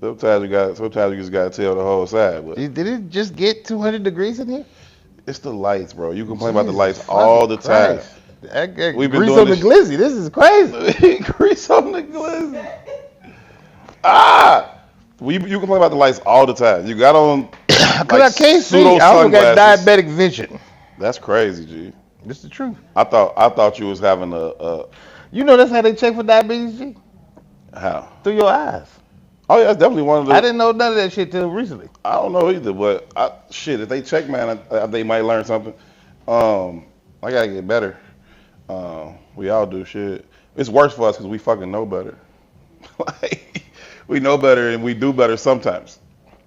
Sometimes you just gotta tell the whole side. But Did it just get 200 degrees in here? it's the lights, bro. You complain about the lights all the time. We've been grease on the glizzy. This is crazy. Grease on the glizzy. You complain about the lights all the time. You got on because I can't see. I also got diabetic vision. That's crazy, G. This is the truth. I thought you was having a. You know that's how they check for diabetes, G? How? Through your eyes. Oh yeah, that's definitely one of the. I didn't know none of that shit till recently. I don't know either, but if they check, man, they might learn something. I gotta get better. We all do shit. It's worse for us because we fucking know better. Like, we know better and we do better sometimes,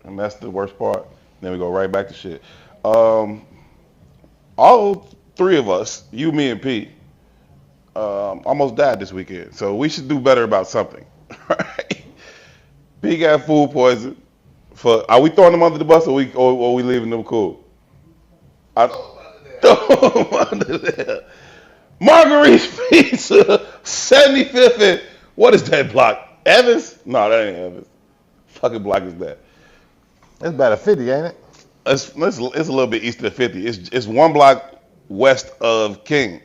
and that's the worst part. Then we go right back to shit. All three of us, you, me, and P, almost died this weekend. So we should do better about something. Right? P got food poison. Are we throwing them under the bus or we leaving them cool? Throw them under there. Marguerite's Pizza, 75th and what is that block? Evans? No, that ain't Evans. Fucking block is that? It's about a 50, ain't it? It's a little bit east of 50. It's one block west of King.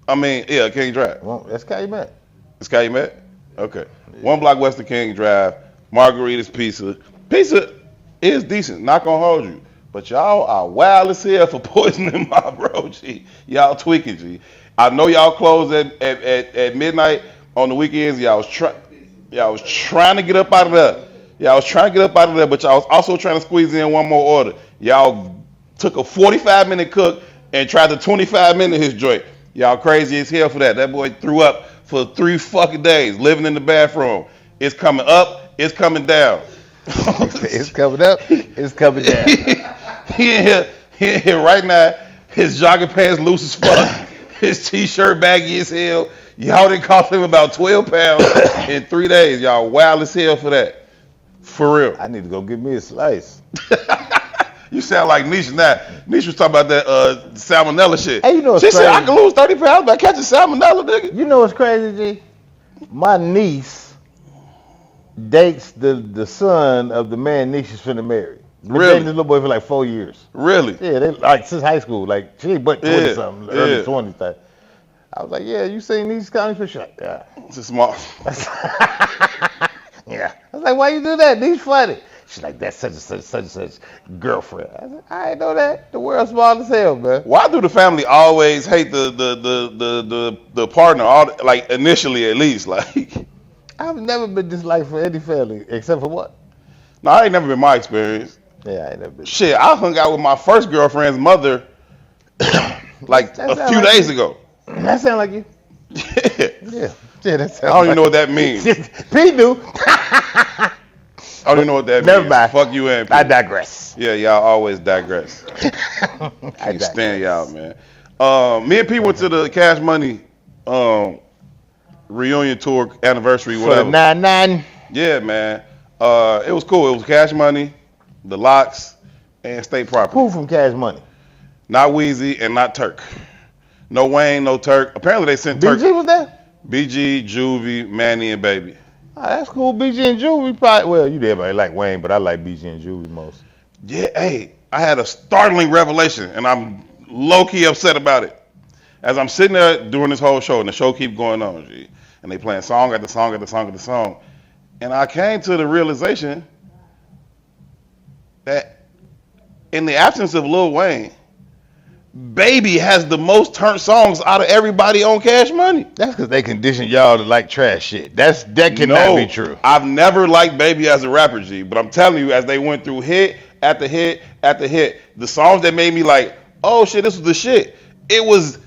King Drive. Well, that's Calumet. It's Calumet? Okay. Yeah. One block west of King Drive. Margarita's Pizza. Pizza is decent. Not gonna hold you. But y'all are wild as hell for poisoning my bro, G. Y'all tweaking, G. I know y'all close at midnight on the weekends. Y'all was trying to get up out of there. But y'all was also trying to squeeze in one more order. Y'all took a 45-minute cook and tried to 25-minute his joint. Y'all crazy as hell for that. That boy threw up for 3 fucking days, living in the bathroom. It's coming up, it's coming down. It's coming up, it's coming down. He in here right now. His jogging pants loose as fuck. His t-shirt baggy as hell. Y'all done cost him about 12 pounds in 3 days. Y'all wild as hell for that. For real. I need to go get me a slice. You sound like Nisha now. Nisha was talking about that salmonella shit. Hey, you know what's crazy? She said I can lose 30 pounds by catching salmonella, nigga. You know what's crazy, G? My niece dates the son of the man Nisha's finna marry. Really? Dating this little boy for like 4 years. Really? Yeah, they like since high school. Like she ain't but 20 something, early 20s. I was like, yeah, you seen these county fish? Like, yeah. It's a small. Yeah. I was like, why you do that? These funny. She's like, that's such and such girlfriend. I said, I ain't know that. The world's small as hell, man. Why do the family always hate the partner? Like initially, at least, like. I've never been disliked for any family except for what? No, I ain't never been my experience. Yeah, I ain't never been. Shit, I hung out with my first girlfriend's mother like a few days ago. That sound like you. Yeah. Yeah, that sounds I don't even know what that means. P do. I don't even know what that means. Never mind. Fuck you and P. I digress. Yeah, y'all always digress. Can't stand y'all, man. Me and P went to the Cash Money reunion tour anniversary, whatever. For the 9-9. Yeah, man. It was cool. It was Cash Money, the Locks, and State Property. Who from Cash Money? Not Weezy and not Turk. No Wayne, no Turk. Apparently they sent Turk. BG was there? BG, Juvie, Manny, and Baby. Oh, that's cool. BG and Juvie probably. Well, you everybody like Wayne, but I like BG and Juvie most. Yeah, hey, I had a startling revelation, and I'm low-key upset about it. As I'm sitting there doing this whole show, and the show keep going on, G, and they playing song after song after song after song, and I came to the realization that in the absence of Lil Wayne, Baby has the most turned songs out of everybody on Cash Money. That's because they conditioned y'all to like trash shit. That cannot be true. I've never liked Baby as a rapper, G, but I'm telling you, as they went through hit after hit after hit, the songs that made me like, oh shit, this was the shit. It was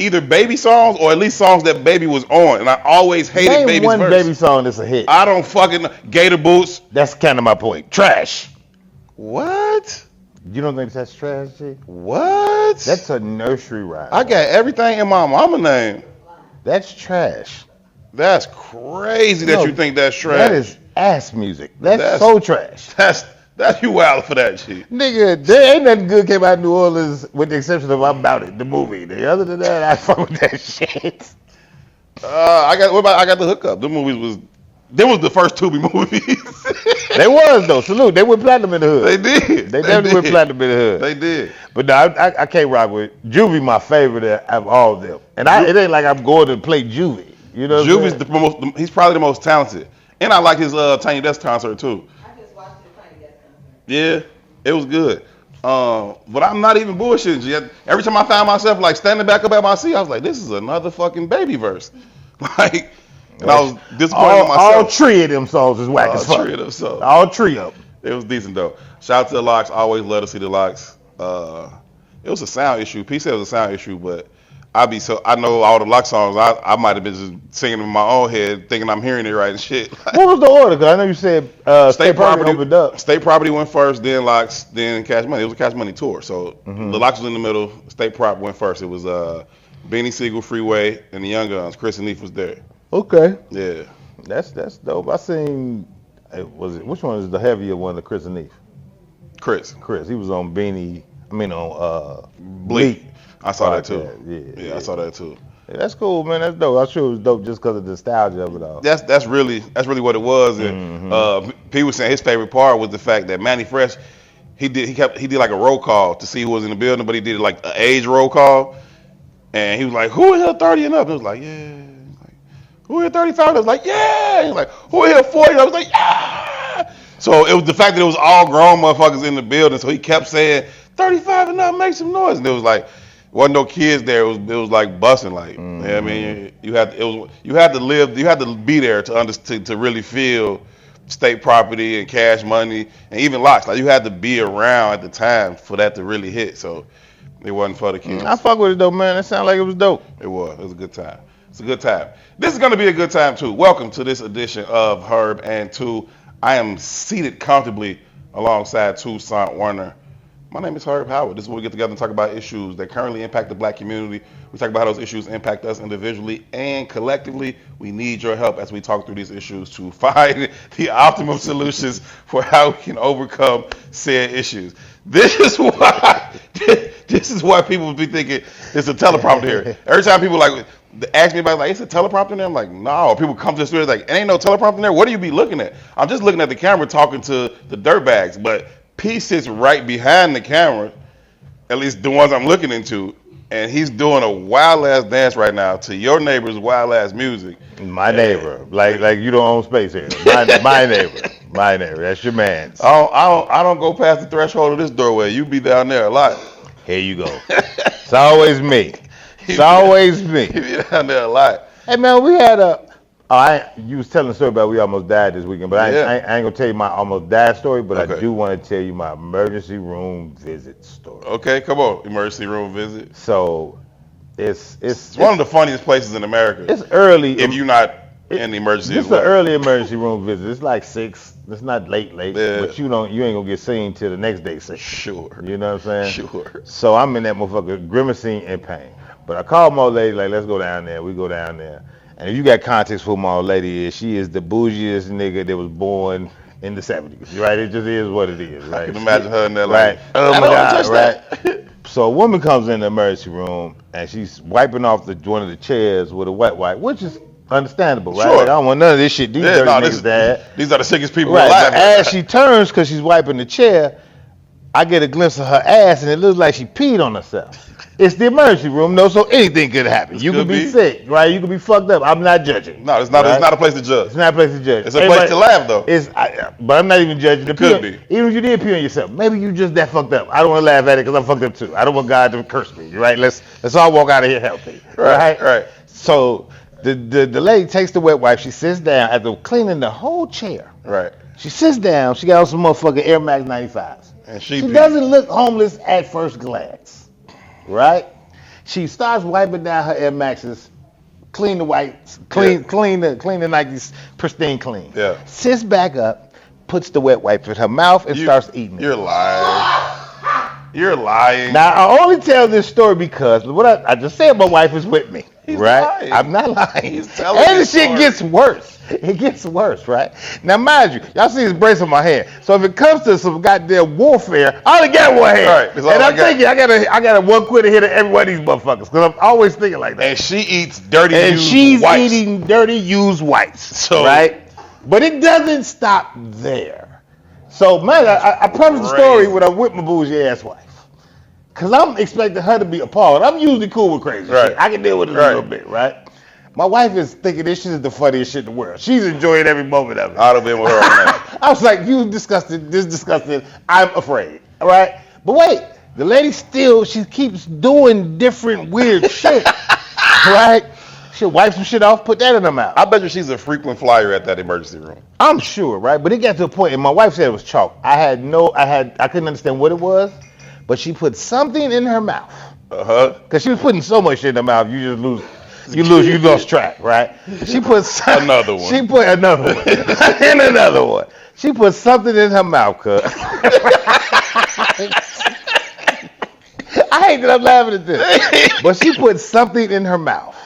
either Baby songs or at least songs that Baby was on, and I always hated Baby's one verse. Baby song that's a hit. I don't fucking Gator Boots. That's kind of my point. Trash. What? You don't think that's trash, G? What? That's a nursery rhyme. I got everything in my mama name. That's trash. That's crazy that you think that's trash. That is ass music. That's so trash. That's you wild for that shit. Nigga, there ain't nothing good came out of New Orleans with the exception of I'm About It, the movie. Other than that, I fuck with that shit. I got the hookup. The movies was Them was the first Tubi movies. They was though. Salute. They went platinum in the hood. They did. They definitely went platinum in the hood. They did. But no, I can't rock with Juvie. My favorite of all of them. And it ain't like I'm going to play Juvie. You know, Juvie's the most. He's probably the most talented. And I like his Tiny Desk concert too. I just watched the Tiny Desk concert. Yeah, it was good. But I'm not even bullshitting you. Every time I found myself like standing back up at my seat, I was like, this is another fucking baby verse. Like, and I was disappointed in myself. All three of them songs is whack as fuck. All three of them songs. All three of them. It was decent though. Shout out to the Locks. Always love to see the Locks. It was a sound issue. P said it was a sound issue, but I know all the Lock songs. I might have been just singing in my own head, thinking I'm hearing it right and shit. What was the order? Because I know you said State Property opened up. State Property went first, then Locks, then Cash Money. It was a Cash Money tour, so the Locks was in the middle. State Prop went first. It was Beanie Sigel, Freeway, and the Young Guns. Chris and Neef was there. Okay. Yeah. That's dope. I seen. Which one is the heavier one? The Chris and Neef. Chris. He was on Beanie. I mean on Bleak. I saw that too. Yeah, I saw that too. Yeah, that's cool, man. That's dope. I'm sure it was dope just because of the nostalgia of it all. That's really what it was. And P was saying his favorite part was the fact that Manny Fresh, he did like a roll call to see who was in the building, but he did like an age roll call, and he was like, "Who in here 30 and up?" And it was like, "Yeah." Like, "Who here 35?" I was like, "Yeah." He was like, "Who here 40?" I was like, "Yeah." So it was the fact that it was all grown motherfuckers in the building. So he kept saying, 35 and up, make some noise. And it was like, wasn't no kids there. It was like busting, like, you know what I mean? You had to be there to really feel State Property and Cash Money and even Locks. Like, you had to be around at the time for that to really hit. So it wasn't for the kids. I fuck with it though, man. It sounded like it was dope. It was a good time. It's a good time. This is gonna be a good time too. Welcome to this edition of Herb and Tou. I am seated comfortably alongside Toussaint Warner. My name is Herb Howard. This is where we get together and talk about issues that currently impact the black community. We talk about how those issues impact us individually and collectively. We need your help as we talk through these issues to find the optimum solutions for how we can overcome said issues. This is why people would be thinking it's a teleprompter here. Every time people like ask me about like, it's a teleprompter in there? I'm like, no. People come to the studio like, ain't no teleprompter in there. What do you be looking at? I'm just looking at the camera talking to the dirtbags, but P sits right behind the camera, at least the ones I'm looking into, and he's doing a wild ass dance right now to your neighbor's wild ass music. My neighbor, like you don't own space here. My neighbor, that's your man. I don't go past the threshold of this doorway. You be down there a lot. Here you go. It's always me. It's always me. You be down there a lot. Hey man, we had you was telling a story about we almost died this weekend, but I ain't gonna tell you my almost died story, but okay. I do want to tell you my emergency room visit story. Okay, come on, emergency room visit. So it's one of the funniest places in America. It's early. If you're not in the emergency. This is an early emergency room visit. It's like 6. It's not late, yeah. But you ain't gonna get seen till the next day. So sure. You know what I'm saying? Sure. So I'm in that motherfucker grimacing in pain. But I called my old lady like, let's go down there. We go down there. And if you got context for who my old lady is, she is the bougiest nigga that was born in the 70s, right? It just is what it is, right? I can imagine her in that, right? Like, oh my God, right? So a woman comes in the emergency room and she's wiping off one of the chairs with a wet wipe, which is understandable, right? Sure. Like, I don't want none of this shit. These dirty niggas that. These are the sickest people alive. But as she turns, because she's wiping the chair, I get a glimpse of her ass and it looks like she peed on herself. It's the emergency room, though, so anything could happen. You could be sick, right? You could be fucked up. I'm not judging. No, it's not. Right? It's not a place to judge. It's not a place to judge. It's a place to laugh, though. But I'm not even judging. It could be. Even if you did pee on yourself, maybe you just that fucked up. I don't want to laugh at it because I'm fucked up too. I don't want God to curse me, right? Let's all walk out of here healthy, right? Right. So the lady takes the wet wipe. She sits down after cleaning the whole chair. Right. She sits down. She got on some motherfucking Air Max 95s. And she doesn't look homeless at first glance, right? She starts wiping down her Air Maxes, clean the Nikes pristine clean. Yeah. Sits back up, puts the wet wipe in her mouth and starts eating it. You're lying. You're lying. Now I only tell this story because what I just said, my wife is with me. He's right? Lying. I'm not lying. He's telling and the shit gets worse. It gets worse, right? Now, mind you, y'all see this brace on my hand. So if it comes to some goddamn warfare, I only got one hand. Right. And I'm thinking I got a 1 quitter hit at every one of these motherfuckers because I'm always thinking like that. And she eats dirty and used she's wipes. eating dirty used wipes. So, right? But it doesn't stop there. So, man, I preface the story when I'm with my bougie ass wife. Because I'm expecting her to be appalled. I'm usually cool with crazy shit. I can deal with it a little bit, right? My wife is thinking this shit is the funniest shit in the world. She's enjoying every moment of it. I'd have been with her on that. I was like, you disgusted, this disgusting. I'm afraid, all right? But wait, the lady still, she keeps doing different weird shit, right? She'll wipe some shit off, put that in her mouth. I bet you she's a frequent flyer at that emergency room. I'm sure, right? But it got to a point, and my wife said it was chalk. I couldn't understand what it was, but she put something in her mouth. Because she was putting so much shit in her mouth, you lost track, right? She put another one. She put another one. And another one. She put something in her mouth, cuz. I hate that I'm laughing at this. But she put something in her mouth.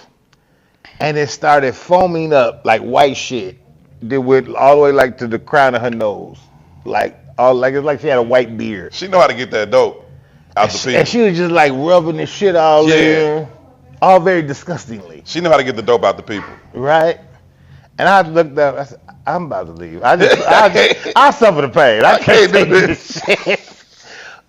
And it started foaming up like white shit. That went all the way like to the crown of her nose. It's like she had a white beard. She know how to get that dope out the people. And she was just like rubbing the shit all in. All very disgustingly. She know how to get the dope out the people. Right? And I looked up, I said, I'm about to leave. I suffer the pain. I can't do this shit.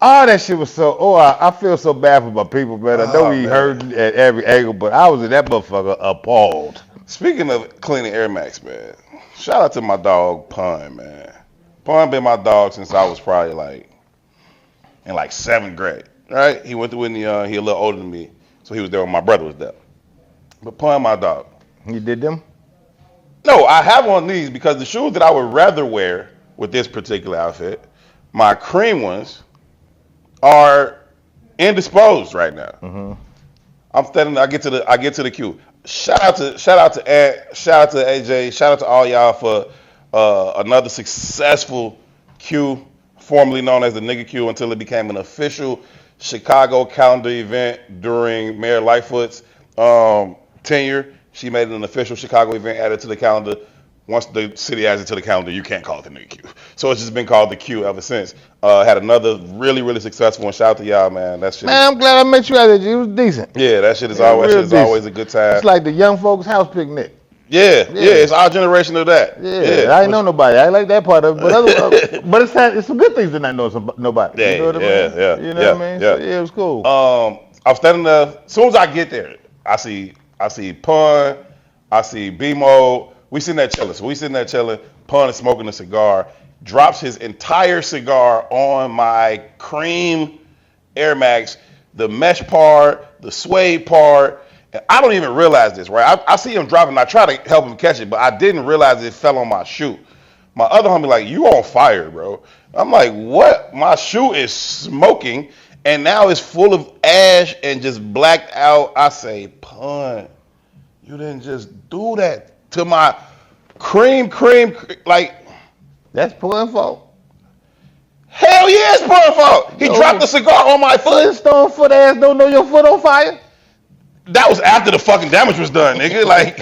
All that shit was so, I feel so bad for my people, man. I know we hurting at every angle, but I was in that motherfucker appalled. Speaking of cleaning Air Max, man, shout out to my dog, Pun, man. Pun been my dog since I was probably in 7th grade, right? He went to Whitney Young. He a little older than me, so he was there when my brother was there. But Pun, my dog. You did them? No, I have on these because the shoes that I would rather wear with this particular outfit, my cream ones, are indisposed right now. Mm-hmm. I'm standing. I get to the queue. Shout out to Ant. Shout out to AJ. Shout out to all y'all for another successful queue, formerly known as the Nigga Queue, until it became an official Chicago calendar event during Mayor Lightfoot's tenure. She made it an official Chicago event, added to the calendar. Once the city adds it to the calendar, you can't call it the Nigga Queue. So it's just been called the Queue ever since. Had another really, really successful one. Shout out to y'all, man. That shit. Man, I'm glad I met you out there. It was decent. Yeah, that shit is always a good time. It's like the young folks' house picnic. Yeah, it's our generation of that. Yeah, I ain't know nobody. I like that part of it. But it's some good things to not know nobody. Yeah, you know what I mean? Yeah. You know what I mean? Yeah. So, it was cool. I was standing there. As soon as I get there, I see Pun, I see B-Mode. We sitting there chilling. Pun is smoking a cigar. Drops his entire cigar on my cream Air Max, the mesh part, the suede part. And I don't even realize this, right? I see him dropping. I try to help him catch it, but I didn't realize it fell on my shoe. My other homie like, you on fire, bro. I'm like, what? My shoe is smoking, and now it's full of ash and just blacked out. I say, Pun, you didn't just do that to my cream, like. That's Pun's fault. Hell yeah, it's Pun's fault. He dropped the cigar on my foot. Flintstone foot ass don't know your foot on fire? That was after the fucking damage was done, nigga. Like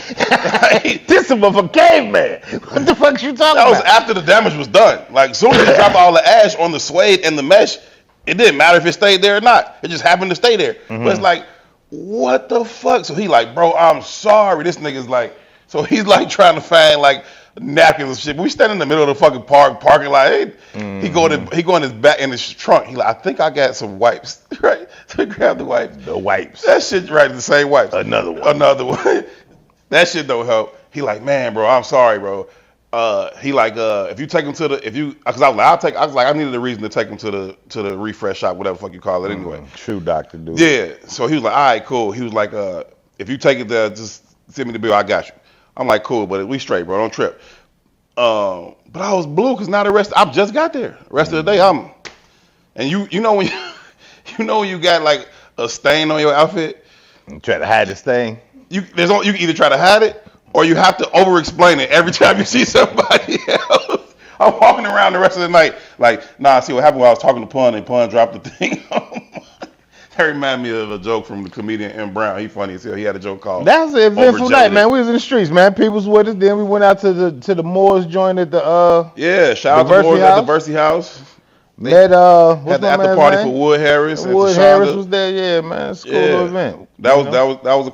this is a caveman. What the fuck you talking about? That was after the damage was done. Like, as soon as he dropped all the ash on the suede and the mesh, it didn't matter if it stayed there or not. It just happened to stay there. Mm-hmm. But it's like, what the fuck? So he like, bro, I'm sorry. This nigga's like, so he's like trying to find like napkins and shit. But we stand in the middle of the fucking parking lot. Hey, he go in his back in his trunk. He like, I think I got some wipes, right? So he grabbed the wipes. The wipes. That shit, right? The same wipes. Another one. That shit don't help. He like, man, bro, I'm sorry, bro. He like, if you take him to because I was like, I needed a reason to take him to the refresh shop, whatever the fuck you call it anyway. Shoe doctor, dude. Yeah. So he was like, all right, cool. He was like, if you take it there, just send me the bill. I got you. I'm like, cool, but we straight, bro. Don't trip. But I was blue because now I just got there. The rest of the day, and you know when you got like a stain on your outfit. You try to hide the stain. You can either try to hide it or you have to over-explain it every time you see somebody else. I'm walking around the rest of the night like, nah, see what happened when I was talking to Pun and Pun dropped the thing. That reminded me of a joke from the comedian M. Brown. He funny as hell. He had a joke called. That's an eventful night, man. We was in the streets, man. People was with us. Then we went out to the Moors joint at the shout out to Moors at the Diversity House. Met what's Had the my after man's party name? for Wood Harris and Wood Tashonda. Harris was there, yeah, man. It's a cool little event. That was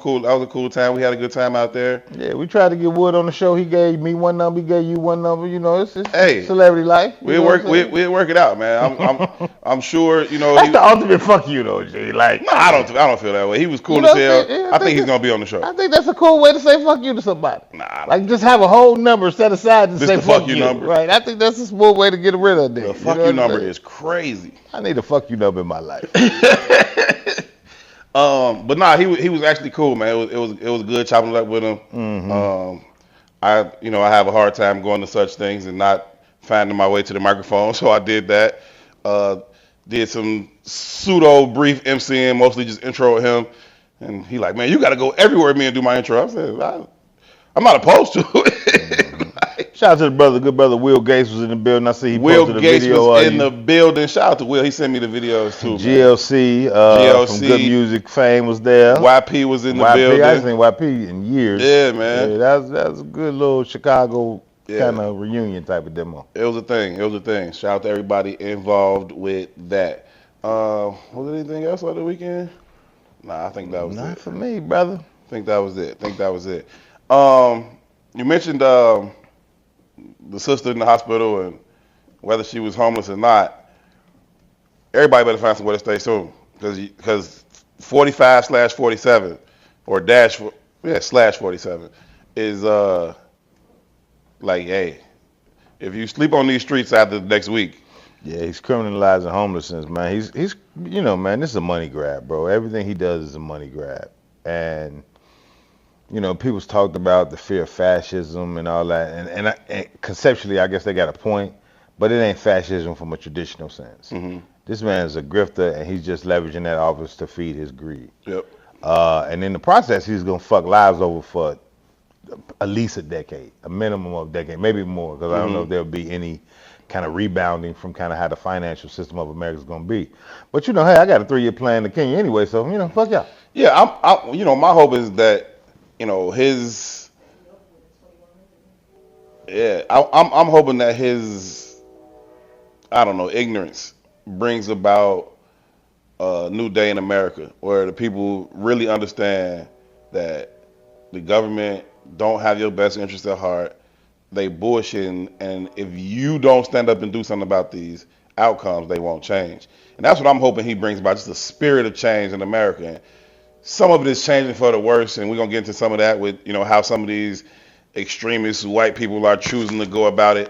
a cool time. We had a good time out there. Yeah, we tried to get Wood on the show. He gave me one number, he gave you one number. You know, it's Hey, celebrity life. We'll work it out, man. I'm sure, you know. That's the ultimate fuck you though, G. Like, no, I don't feel that way. He was cool as hell. Yeah, I think he's gonna be on the show. I think that's a cool way to say fuck you to somebody. Nah, like just have a whole number set aside to say fuck you. Number. Right. I think that's a smooth way to get rid of it. The fuck you number is crazy. I need a fuck you number in my life. But nah, he was actually cool, man. It was good chopping it up with him. Mm-hmm. I have a hard time going to such things and not finding my way to the microphone, so I did that. Did some pseudo brief MCing, mostly just intro him, and he like, man, you got to go everywhere with me and do my intro. I said, I'm not opposed to it. Shout out to the brother, good brother Will Gates was in the building. I see he Will posted a Gates video. Was in the building. Shout out to Will. He sent me the videos too. GLC, from Good Music fame was there. YP was in the building. I haven't seen YP in years. Yeah, man. Yeah, that was a good little Chicago kind of reunion type of demo. It was a thing. Shout out to everybody involved with that. Was there anything else on the weekend? Nah, I think that was it. Not for me, brother. I think that was it. You mentioned the sister in the hospital and whether she was homeless or not. Everybody better find somewhere to stay soon because 45/47 or /47 is like, hey, if you sleep on these streets after the next week. Yeah, he's criminalizing homelessness, man. He's man, this is a money grab, bro. Everything he does is a money grab. And people's talked about the fear of fascism and all that, and conceptually, I guess they got a point, but it ain't fascism from a traditional sense. Mm-hmm. This man is a grifter, and he's just leveraging that office to feed his greed. Yep. And in the process, he's gonna fuck lives over for at least a decade, a minimum of a decade, maybe more, because I don't know if there'll be any kind of rebounding from kind of how the financial system of America is gonna be. But hey, I got a 3-year plan to Kenya anyway, so fuck y'all. Yeah, my hope is that. I'm hoping that his, ignorance brings about a new day in America where the people really understand that the government don't have your best interest at heart. They bullshitting, and if you don't stand up and do something about these outcomes, they won't change. And that's what I'm hoping he brings about, just a spirit of change in America. And some of it is changing for the worse, and we're going to get into some of that with, how some of these extremist white people are choosing to go about it.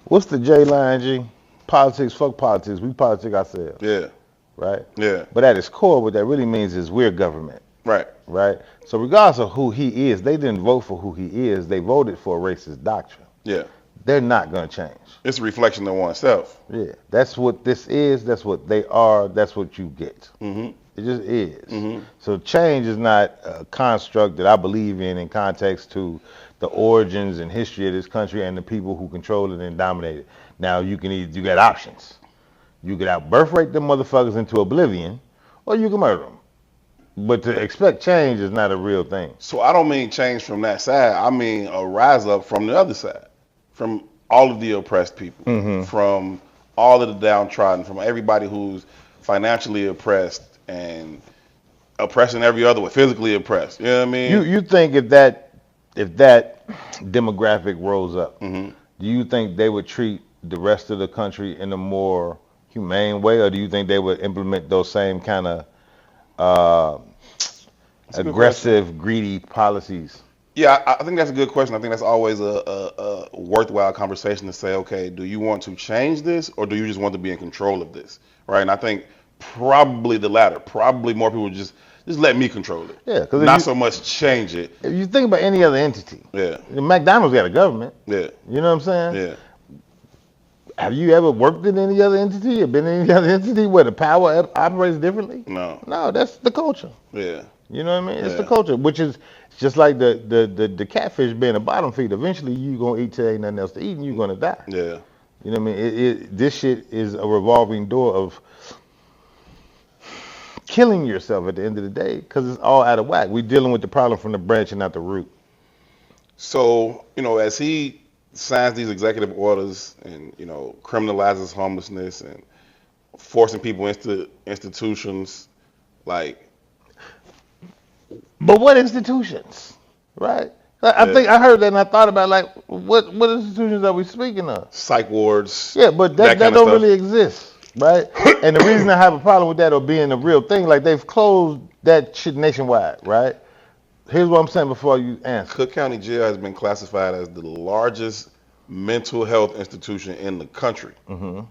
What's the J line, G? Politics, fuck politics. We politic ourselves. Yeah. Right? Yeah. But at its core, what that really means is we're government. Right. Right? So regardless of who he is, they didn't vote for who he is. They voted for a racist doctrine. Yeah. They're not going to change. It's a reflection of oneself. Yeah. That's what this is. That's what they are. That's what you get. Mm-hmm. It just is. Mm-hmm. So change is not a construct that I believe in context to the origins and history of this country and the people who control it and dominate it. Now you got options. You could out birth rate them motherfuckers into oblivion, or you can murder them. But to expect change is not a real thing. So I don't mean change from that side. I mean a rise up from the other side, from all of the oppressed people, from all of the downtrodden, from everybody who's financially oppressed and oppressing every other way, physically oppressed. You know what I mean? You think if that demographic rose up, do you think they would treat the rest of the country in a more humane way, or do you think they would implement those same kind of aggressive, greedy policies? Yeah, I think that's a good question. I think that's always a worthwhile conversation to say, okay, do you want to change this, or do you just want to be in control of this, right? And I think probably the latter. Probably more people just let me control it. Yeah, because not so much change it. If you think about any other entity, McDonald's got a government. Yeah, you know what I'm saying? Yeah. Have you ever worked in any other entity or been in any other entity where the power operates differently? No, that's the culture. Yeah. You know what I mean? It's the culture, which is just like the catfish being a bottom feeder. Eventually, you gonna eat till ain't nothing else to eat, and you're gonna die. Yeah. You know what I mean? This shit is a revolving door of killing yourself at the end of the day because it's all out of whack. We're dealing with the problem from the branch and not the root. So, as he signs these executive orders and criminalizes homelessness and forcing people into institutions. Like, But what institutions, right? I think I heard that and I thought about like what institutions are we speaking of? Psych wards. Yeah, but that don't really exist, right? And the reason I have a problem with that or being a real thing, like they've closed that shit nationwide, right? Here's what I'm saying before you answer. Cook County Jail has been classified as the largest mental health institution in the country. Mm-hmm.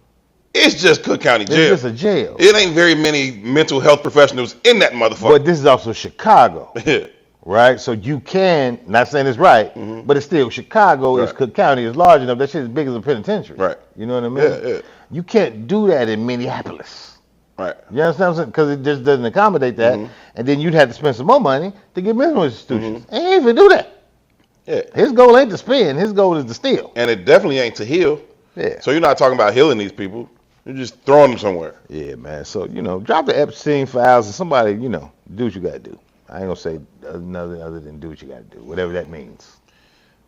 It's just Cook County Jail. It's just a jail. It ain't very many mental health professionals in that motherfucker. But this is also Chicago. Right? So you can, not saying it's right, but it's still Chicago. It's Cook County is large enough. That shit is big as a penitentiary. Right. You know what I mean? Yeah. You can't do that in Minneapolis. Right. You understand what I'm saying? Because it just doesn't accommodate that. And then you'd have to spend some more money to get mental institutions. And he ain't even do that. Yeah. His goal ain't to spend. His goal is to steal. And it definitely ain't to heal. Yeah. So you're not talking about healing these people. You're just throwing them somewhere. Yeah, man. So, drop the Epstein files and somebody, do what you got to do. I ain't going to say nothing other than do what you got to do, whatever that means.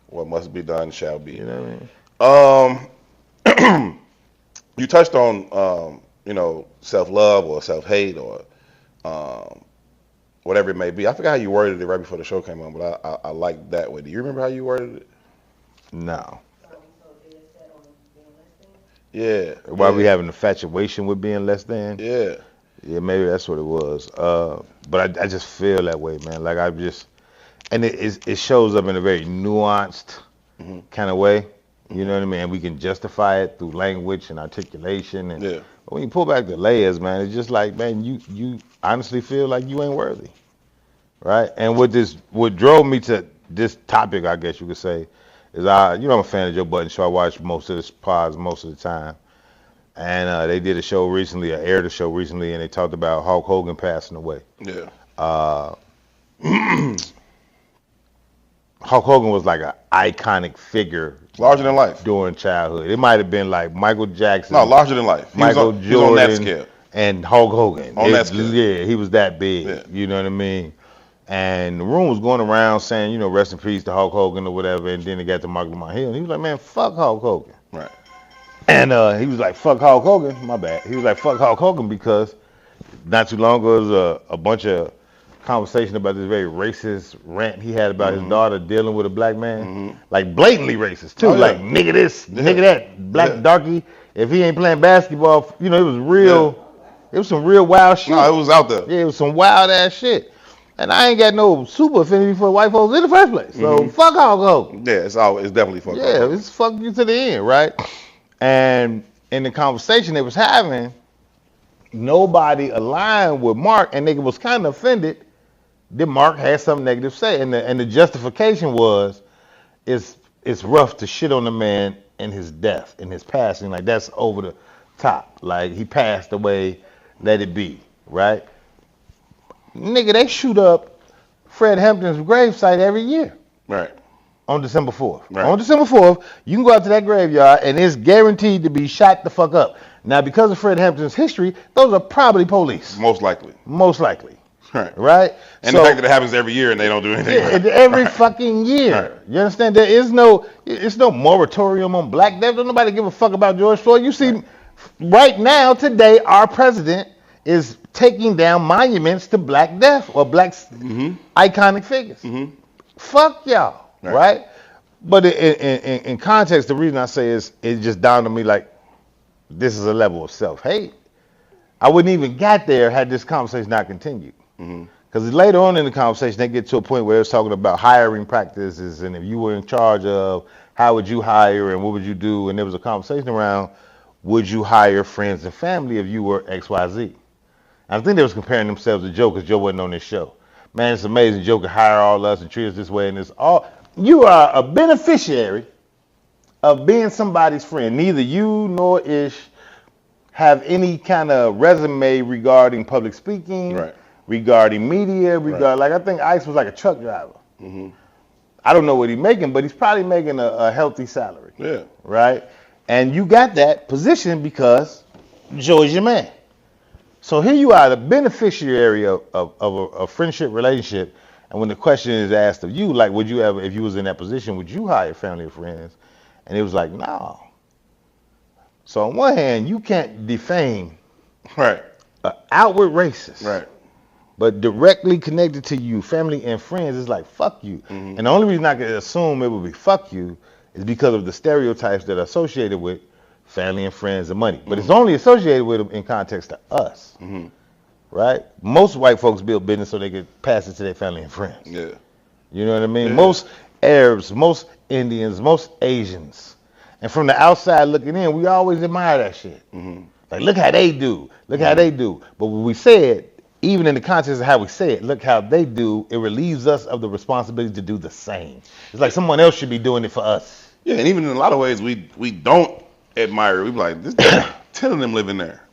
What must be done shall be. You know what I mean? You touched on, self-love or self-hate or whatever it may be. I forgot how you worded it right before the show came on, but I like that way. Do you remember how you worded it? No. Yeah. Why we have an infatuation with being less than? Yeah. Yeah, maybe that's what it was. But I just feel that way, man. Like and it shows up in a very nuanced kind of way. You know what I mean? And we can justify it through language and articulation. And but when you pull back the layers, man, it's just like, man, you honestly feel like you ain't worthy, right? And what drove me to this topic, I guess you could say, is I'm a fan of Joe Budden Show. I watch most of his pods most of the time. And they did a show recently, aired a show recently, and they talked about Hulk Hogan passing away. Yeah. Hulk Hogan was like an iconic figure. Larger than life. During childhood. It might have been like Michael Jackson. No, larger than life. Michael Jordan. He was on that scale. And Hulk Hogan. On that scale. Yeah, he was that big. Yeah. You know what I mean? And the room was going around saying, rest in peace to Hulk Hogan or whatever. And then it got to Mark Lamont Hill. And he was like, man, fuck Hulk Hogan. Right. And he was like, fuck Hulk Hogan. My bad. He was like, fuck Hulk Hogan because not too long ago, there was a bunch of conversation about this very racist rant he had about his daughter dealing with a black man. Like blatantly racist, too. Like, nigga this, nigga that, black darky. If he ain't playing basketball, it was real. It was some real wild shit. No, it was out there. Yeah, it was some wild ass shit. And I ain't got no super affinity for white folks in the first place. So fuck Hulk Hogan. Yeah, it's definitely fuck Hulk Hogan. Yeah, it's fuck you to the end, right? And in the conversation they was having, nobody aligned with Mark, and nigga was kind of offended that Mark had something negative to say. And the justification was, it's rough to shit on the man in his death, in his passing. Like, that's over the top. Like, he passed away, let it be, right? Nigga, they shoot up Fred Hampton's gravesite every year. Right. On December 4th. Right. On December 4th, you can go out to that graveyard and it's guaranteed to be shot the fuck up. Now, because of Fred Hampton's history, those are probably police. Most likely. Right. Right? And the fact that it happens every year and they don't do anything. Yeah, every fucking year. Right. You understand? It's no moratorium on black death. Don't nobody give a fuck about George Floyd. You see, right now, today, our president is taking down monuments to black death or black iconic figures. Fuck y'all. Right? But in context, the reason I say is it just dawned on me like this is a level of self-hate. I wouldn't even got there had this conversation not continued. Because later on in the conversation, they get to a point where it's talking about hiring practices and if you were in charge of how would you hire and what would you do, and there was a conversation around would you hire friends and family if you were XYZ. I think they was comparing themselves to Joe because Joe wasn't on this show. Man, it's amazing. Joe could hire all us and treat us this way, and it's all. You are a beneficiary of being somebody's friend. Neither you nor Ish have any kind of resume regarding public speaking, regarding media, like I think Ice was like a truck driver. I don't know what he's making, but he's probably making a healthy salary. Yeah. Right? And you got that position because Joe is your man. So here you are, the beneficiary of a friendship relationship. And when the question is asked of you, like, would you ever, if you was in that position, would you hire family or friends? And it was like, no. So on one hand, you can't defame Right. an outward racist. Right. But directly connected to you, family and friends, is like, fuck you. Mm-hmm. And the only reason I could assume it would be fuck you is because of the stereotypes that are associated with family and friends and money. But it's only associated with them in context to us. Mm-hmm. Right? Most white folks build business so they could pass it to their family and friends. Yeah. You know what I mean? Yeah. Most Arabs, most Indians, most Asians. And from the outside looking in, we always admire that shit. Mm-hmm. Like, look how they do. Look how they do. But when we say it, even in the context of how we say it, look how they do, it relieves us of the responsibility to do the same. It's like someone else should be doing it for us. Yeah, and even in a lot of ways, we don't admire it. We be like, this 10 of them living there.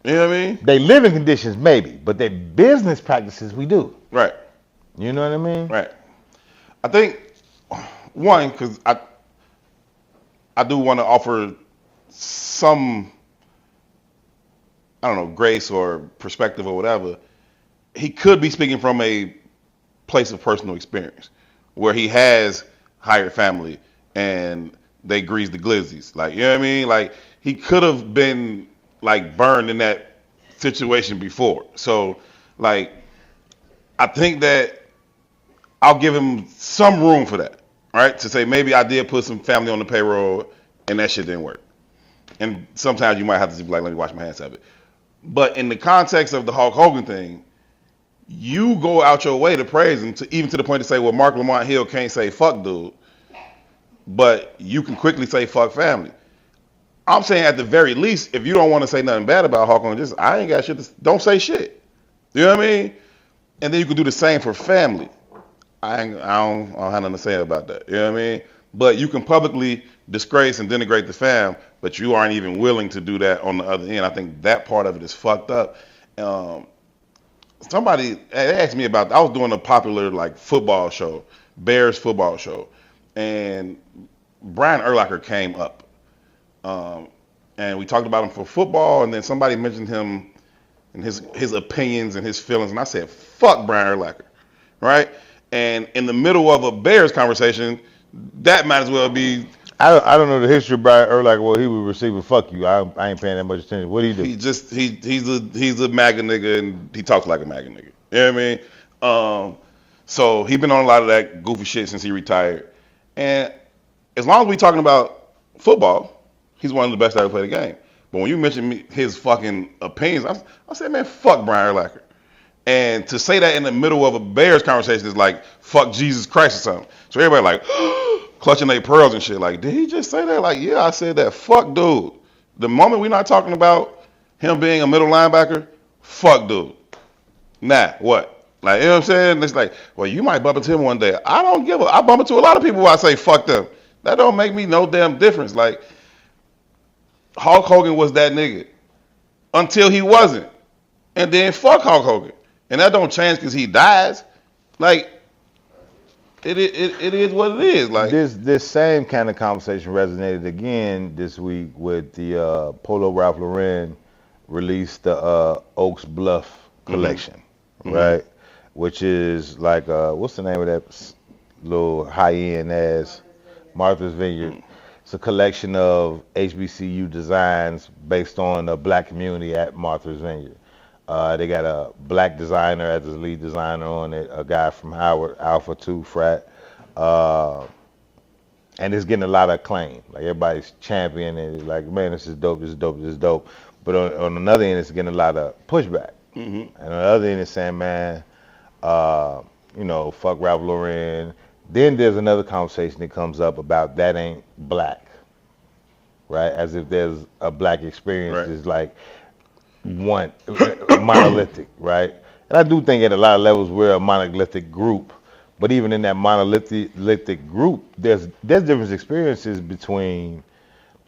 You know what I mean? They live in conditions, maybe, but their business practices, we do. Right. You know what I mean? Right. I think, one, because I do want to offer some, I don't know, grace or perspective or whatever. He could be speaking from a place of personal experience where he has hired family and they grease the glizzies. Like, you know what I mean? Like, he could have been, like, burned in that situation before. So, like, I think that I'll give him some room for that, right? To say maybe I did put some family on the payroll and that shit didn't work. And sometimes you might have to be like, let me wash my hands of it. But in the context of the Hulk Hogan thing, you go out your way to praise him, even to the point to say, well, Mark Lamont Hill can't say fuck dude, but you can quickly say fuck family. I'm saying at the very least, if you don't want to say nothing bad about Hulk Hogan, just, I ain't got shit don't say shit. You know what I mean? And then you can do the same for family. I don't have nothing to say about that. You know what I mean? But you can publicly disgrace and denigrate the fam, but you aren't even willing to do that on the other end. I think that part of it is fucked up. Somebody asked me about, I was doing a popular like football show, Bears football show, and Brian Urlacher came up. And we talked about him for football, and then somebody mentioned him and his opinions and his feelings, and I said, fuck Brian Urlacher, right? And in the middle of a Bears conversation, that might as well be. I don't know the history of Brian Urlacher. Well, he was receiving fuck you. I ain't paying that much attention. What do he do? He's a MAGA nigga, and he talks like a MAGA nigga. You know what I mean? So he's been on a lot of that goofy shit since he retired. And as long as we talking about football, he's one of the best to ever play the game. But when you mention his fucking opinions, I said, man, fuck Brian Urlacher. And to say that in the middle of a Bears conversation is like, fuck Jesus Christ or something. So everybody like, clutching their pearls and shit. Like, did he just say that? Like, yeah, I said that. Fuck dude. The moment we're not talking about him being a middle linebacker, fuck dude. Nah, what? Like, you know what I'm saying? It's like, well, you might bump into him one day. I don't give a, I bump into a lot of people who I say fuck them. That don't make me no damn difference. Like, Hulk Hogan was that nigga until he wasn't. And then fuck Hulk Hogan. And that don't change because he dies. Like, it is what it is. Like, this same kind of conversation resonated again this week with the Polo Ralph Lauren released the Oaks Bluff collection, right? Which is like, what's the name of that little high-end ass Martha's Vineyard? It's a collection of HBCU designs based on the black community at Martha's Vineyard. They got a black designer as the lead designer on it, a guy from Howard, Alpha 2 frat. And it's getting a lot of acclaim. Like, everybody's championing it. Like, man, this is dope, this is dope, this is dope. But on another end, it's getting a lot of pushback. And on the other end, it's saying, man, you know, fuck Ralph Lauren. Then there's another conversation that comes up about that ain't black, right? As if there's a black experience is like one monolithic, right? And I do think at a lot of levels we're a monolithic group, but even in that monolithic group, there's different experiences between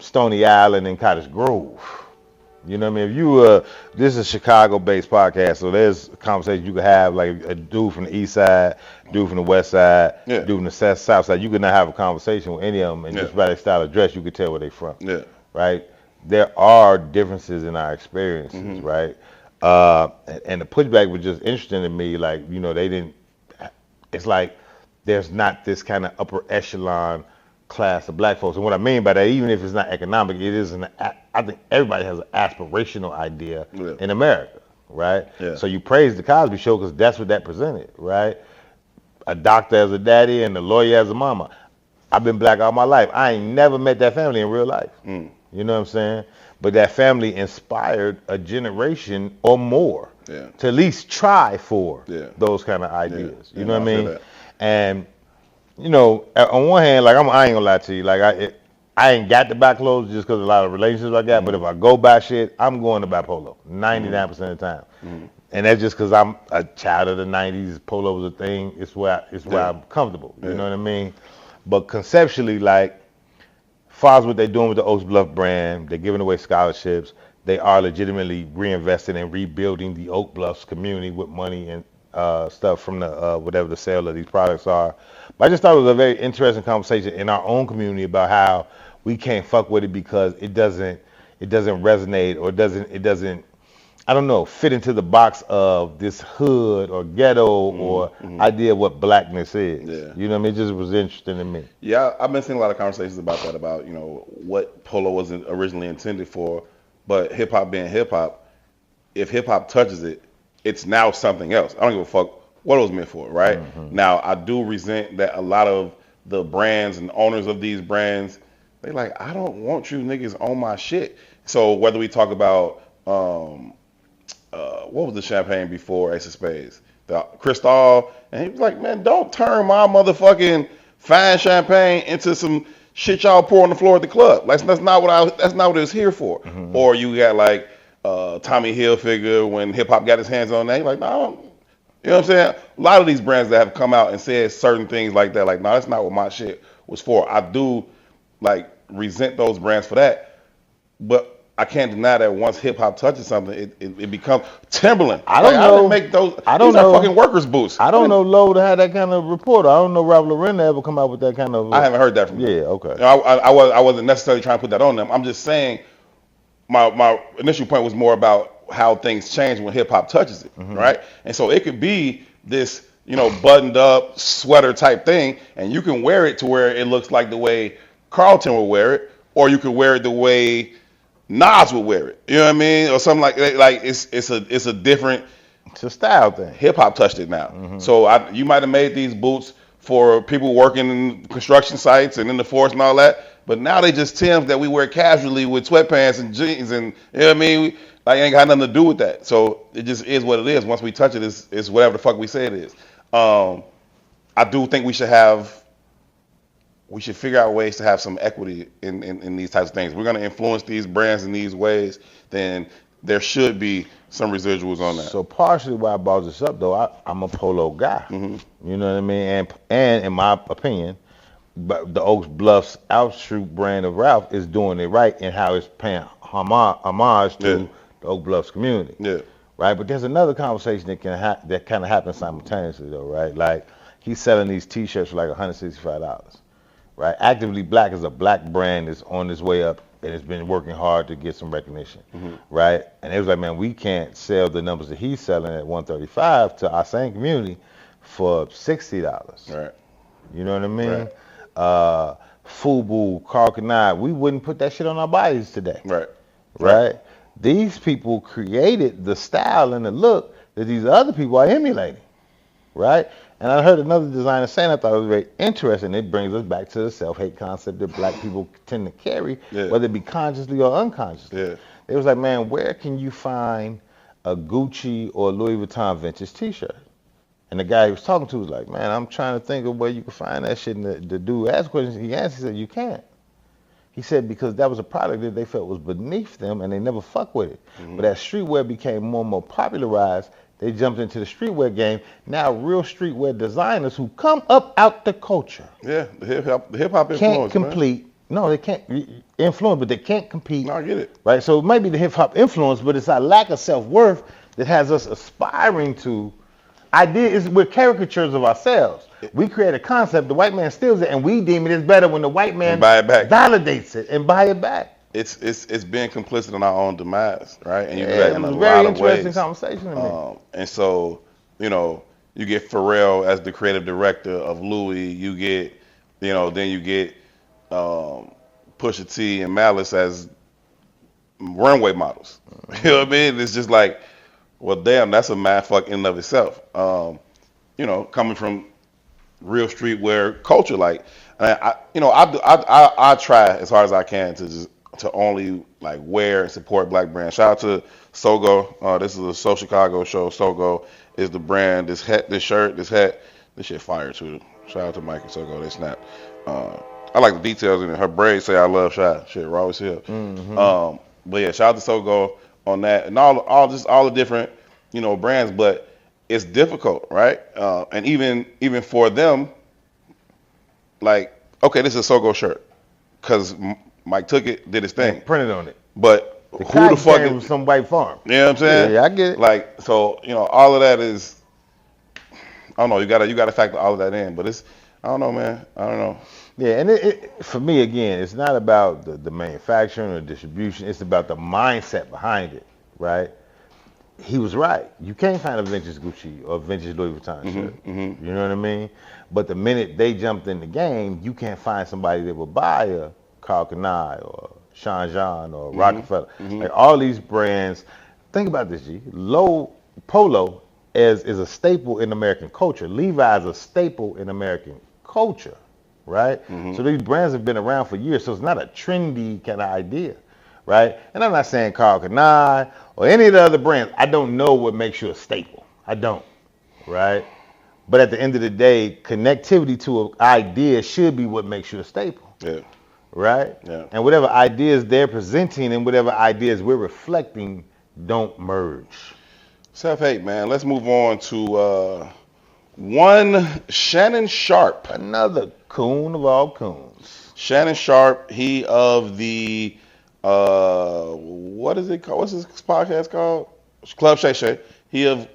Stony Island and Cottage Grove. You know what I mean? If you this is a Chicago-based podcast, so there's a conversation you could have, like a dude from the east side, dude from the west side, dude from the south side. You could not have a conversation with any of them, and just by their style of dress, you could tell where they're from. Yeah. Right? There are differences in our experiences, right? And the pushback was just interesting to me. Like, you know, they didn't. It's like there's not this kind of upper echelon class of black folks. And what I mean by that, even if it's not economic, it is I think everybody has an aspirational idea in America, right? Yeah. So you praise the Cosby Show because that's what that presented, right? A doctor as a daddy and a lawyer as a mama. I've been black all my life. I ain't never met that family in real life. You know what I'm saying? But that family inspired a generation or more to at least try for those kind of ideas. You know what I mean? And you know, on one hand, like I ain't gonna lie to you, like I ain't got to buy clothes just because of a lot of relationships I got. But if I go buy shit, I'm going to buy Polo 99% of the time. And that's just because I'm a child of the 90s. Polo was a thing. It's where I'm comfortable. You know what I mean? But conceptually, like, far as what they're doing with the Oaks Bluff brand, they're giving away scholarships. They are legitimately reinvesting and rebuilding the Oak Bluffs community with money and stuff from the whatever the sale of these products are. But I just thought it was a very interesting conversation in our own community about how we can't fuck with it because it doesn't resonate or it doesn't I don't know, fit into the box of this hood or ghetto or idea of what blackness is. Yeah. You know what I mean? It just was interesting to me. Yeah, I've been seeing a lot of conversations about that, about, you know, what Polo wasn't originally intended for, but hip hop being hip hop, if hip hop touches it, it's now something else. I don't give a fuck what it was meant for, right? Now, I do resent that a lot of the brands and owners of these brands, they like, I don't want you niggas on my shit. So whether we talk about what was the champagne before Ace of Spades? The Cristal. And he was like, man, don't turn my motherfucking fine champagne into some shit y'all pour on the floor at the club. Like, that's not what it was here for. Or you got like Tommy Hilfiger when hip hop got his hands on that. Like, no, you know what I'm saying? A lot of these brands that have come out and said certain things like that, like, no, that's not what my shit was for. I do like resent those brands for that. But I can't deny that once hip hop touches something, it becomes Timberland. I don't know. I didn't make those. These are fucking workers' boots. I don't know Lowe to have that kind of report. I don't know Ralph Lauren to ever come out with that kind of. I haven't heard that from them. Yeah, okay. You know, I wasn't necessarily trying to put that on them. I'm just saying my initial point was more about how things change when hip hop touches it, right? And so it could be this, you know, buttoned up sweater type thing, and you can wear it to where it looks like the way Carlton would wear it, or you could wear it the way Nas would wear it, you know what I mean, or something like that. Like it's a different. It's a style thing. Hip hop touched it now, so you might have made these boots for people working in construction sites and in the forest and all that, but now they just Timbs that we wear casually with sweatpants and jeans, and you know what I mean. Like, ain't got nothing to do with that. So it just is what it is. Once we touch it, it's whatever the fuck we say it is. I do think we should figure out ways to have some equity in these types of things. We're going to influence these brands in these ways, then there should be some residuals on that. So partially why I brought this up, though, I'm a Polo guy. You know what I mean? And in my opinion, but the Oaks Bluffs Outshoot brand of Ralph is doing it right in how it's paying homage to the Oak Bluffs community. Yeah. Right? But there's another conversation that kind of happens simultaneously, though, right? Like, he's selling these T-shirts for like $165. Right, Actively Black is a black brand that's on its way up and it's been working hard to get some recognition, right? And it was like, man, we can't sell the numbers that he's selling at $135 to our same community for $60. Right. You know what I mean? Right. Fubu, Carl Kanai, we wouldn't put that shit on our bodies today. Right. These people created the style and the look that these other people are emulating. Right? And I heard another designer saying, I thought it was very interesting. It brings us back to the self-hate concept that black people tend to carry, whether it be consciously or unconsciously. It was like, man, where can you find a Gucci or Louis Vuitton vintage T-shirt? And the guy he was talking to was like, man, I'm trying to think of where you can find that shit. And the dude asked questions. He answered, he said, you can't. He said because that was a product that they felt was beneath them and they never fuck with it. But as streetwear became more and more popularized, they jumped into the streetwear game. Now real streetwear designers who come up out the culture. Yeah, the hip hop influence. Can't complete. Man. No, they can't influence, but they can't compete. No, I get it. Right? So it might be the hip hop influence, but it's our lack of self-worth that has us aspiring to ideas. We're caricatures of ourselves. We create a concept, the white man steals it, and we deem it as better when the white man validates it and buy it back. It's being complicit in our own demise, right? And you do that in a lot of ways. Very interesting conversation to me. And so, you know, you get Pharrell as the creative director of Louis. You get, you know, then you get Pusha T and Malice as runway models. You know what I mean? It's just like, well, damn, that's a mad fuck in and of itself. Coming from real streetwear culture, like, I try as hard as I can to only like wear and support black brands. Shout out to Sogo. This is a So Chicago show. Sogo is the brand. This hat, this shirt, this hat, this shit fire too. Shout out to Mike and Sogo. They snap. I like the details in it. Her braids say I love Shy. Shit, raw as hell. But yeah, shout out to Sogo on that, and all the different brands. But it's difficult, right? And even for them, like, okay, this is a Sogo shirt because Mike took it, did his thing, And printed on it. but The who the fuck came from some white farm? You know what I'm saying? Yeah, I get it. Like, so all of that is, I don't know. You gotta factor all of that in, but it's, I don't know, man. I don't know. Yeah, and it for me again, it's not about the manufacturing or distribution. It's about the mindset behind it, right? He was right. You can't find a vintage Gucci or vintage Louis Vuitton shirt. You know what I mean? But the minute they jumped in the game, you can't find somebody that will buy a Carl Canai or Sean Jean or Rockefeller. Like all these brands. Think about this, G. Polo is a staple in American culture. Levi is a staple in American culture, right? So these brands have been around for years, so it's not a trendy kind of idea, right? And I'm not saying Carl Canai or any of the other brands. I don't know what makes you a staple. I don't, right? But at the end of the day, connectivity to an idea should be what makes you a staple. Yeah. Right? Yeah. And whatever ideas they're presenting and whatever ideas we're reflecting don't merge. Self-hate, man. Let's move on to one Shannon Sharpe. Another coon of all coons. Shannon Sharpe, he of the, what is it called? What's his podcast called? Club Shay Shay. He of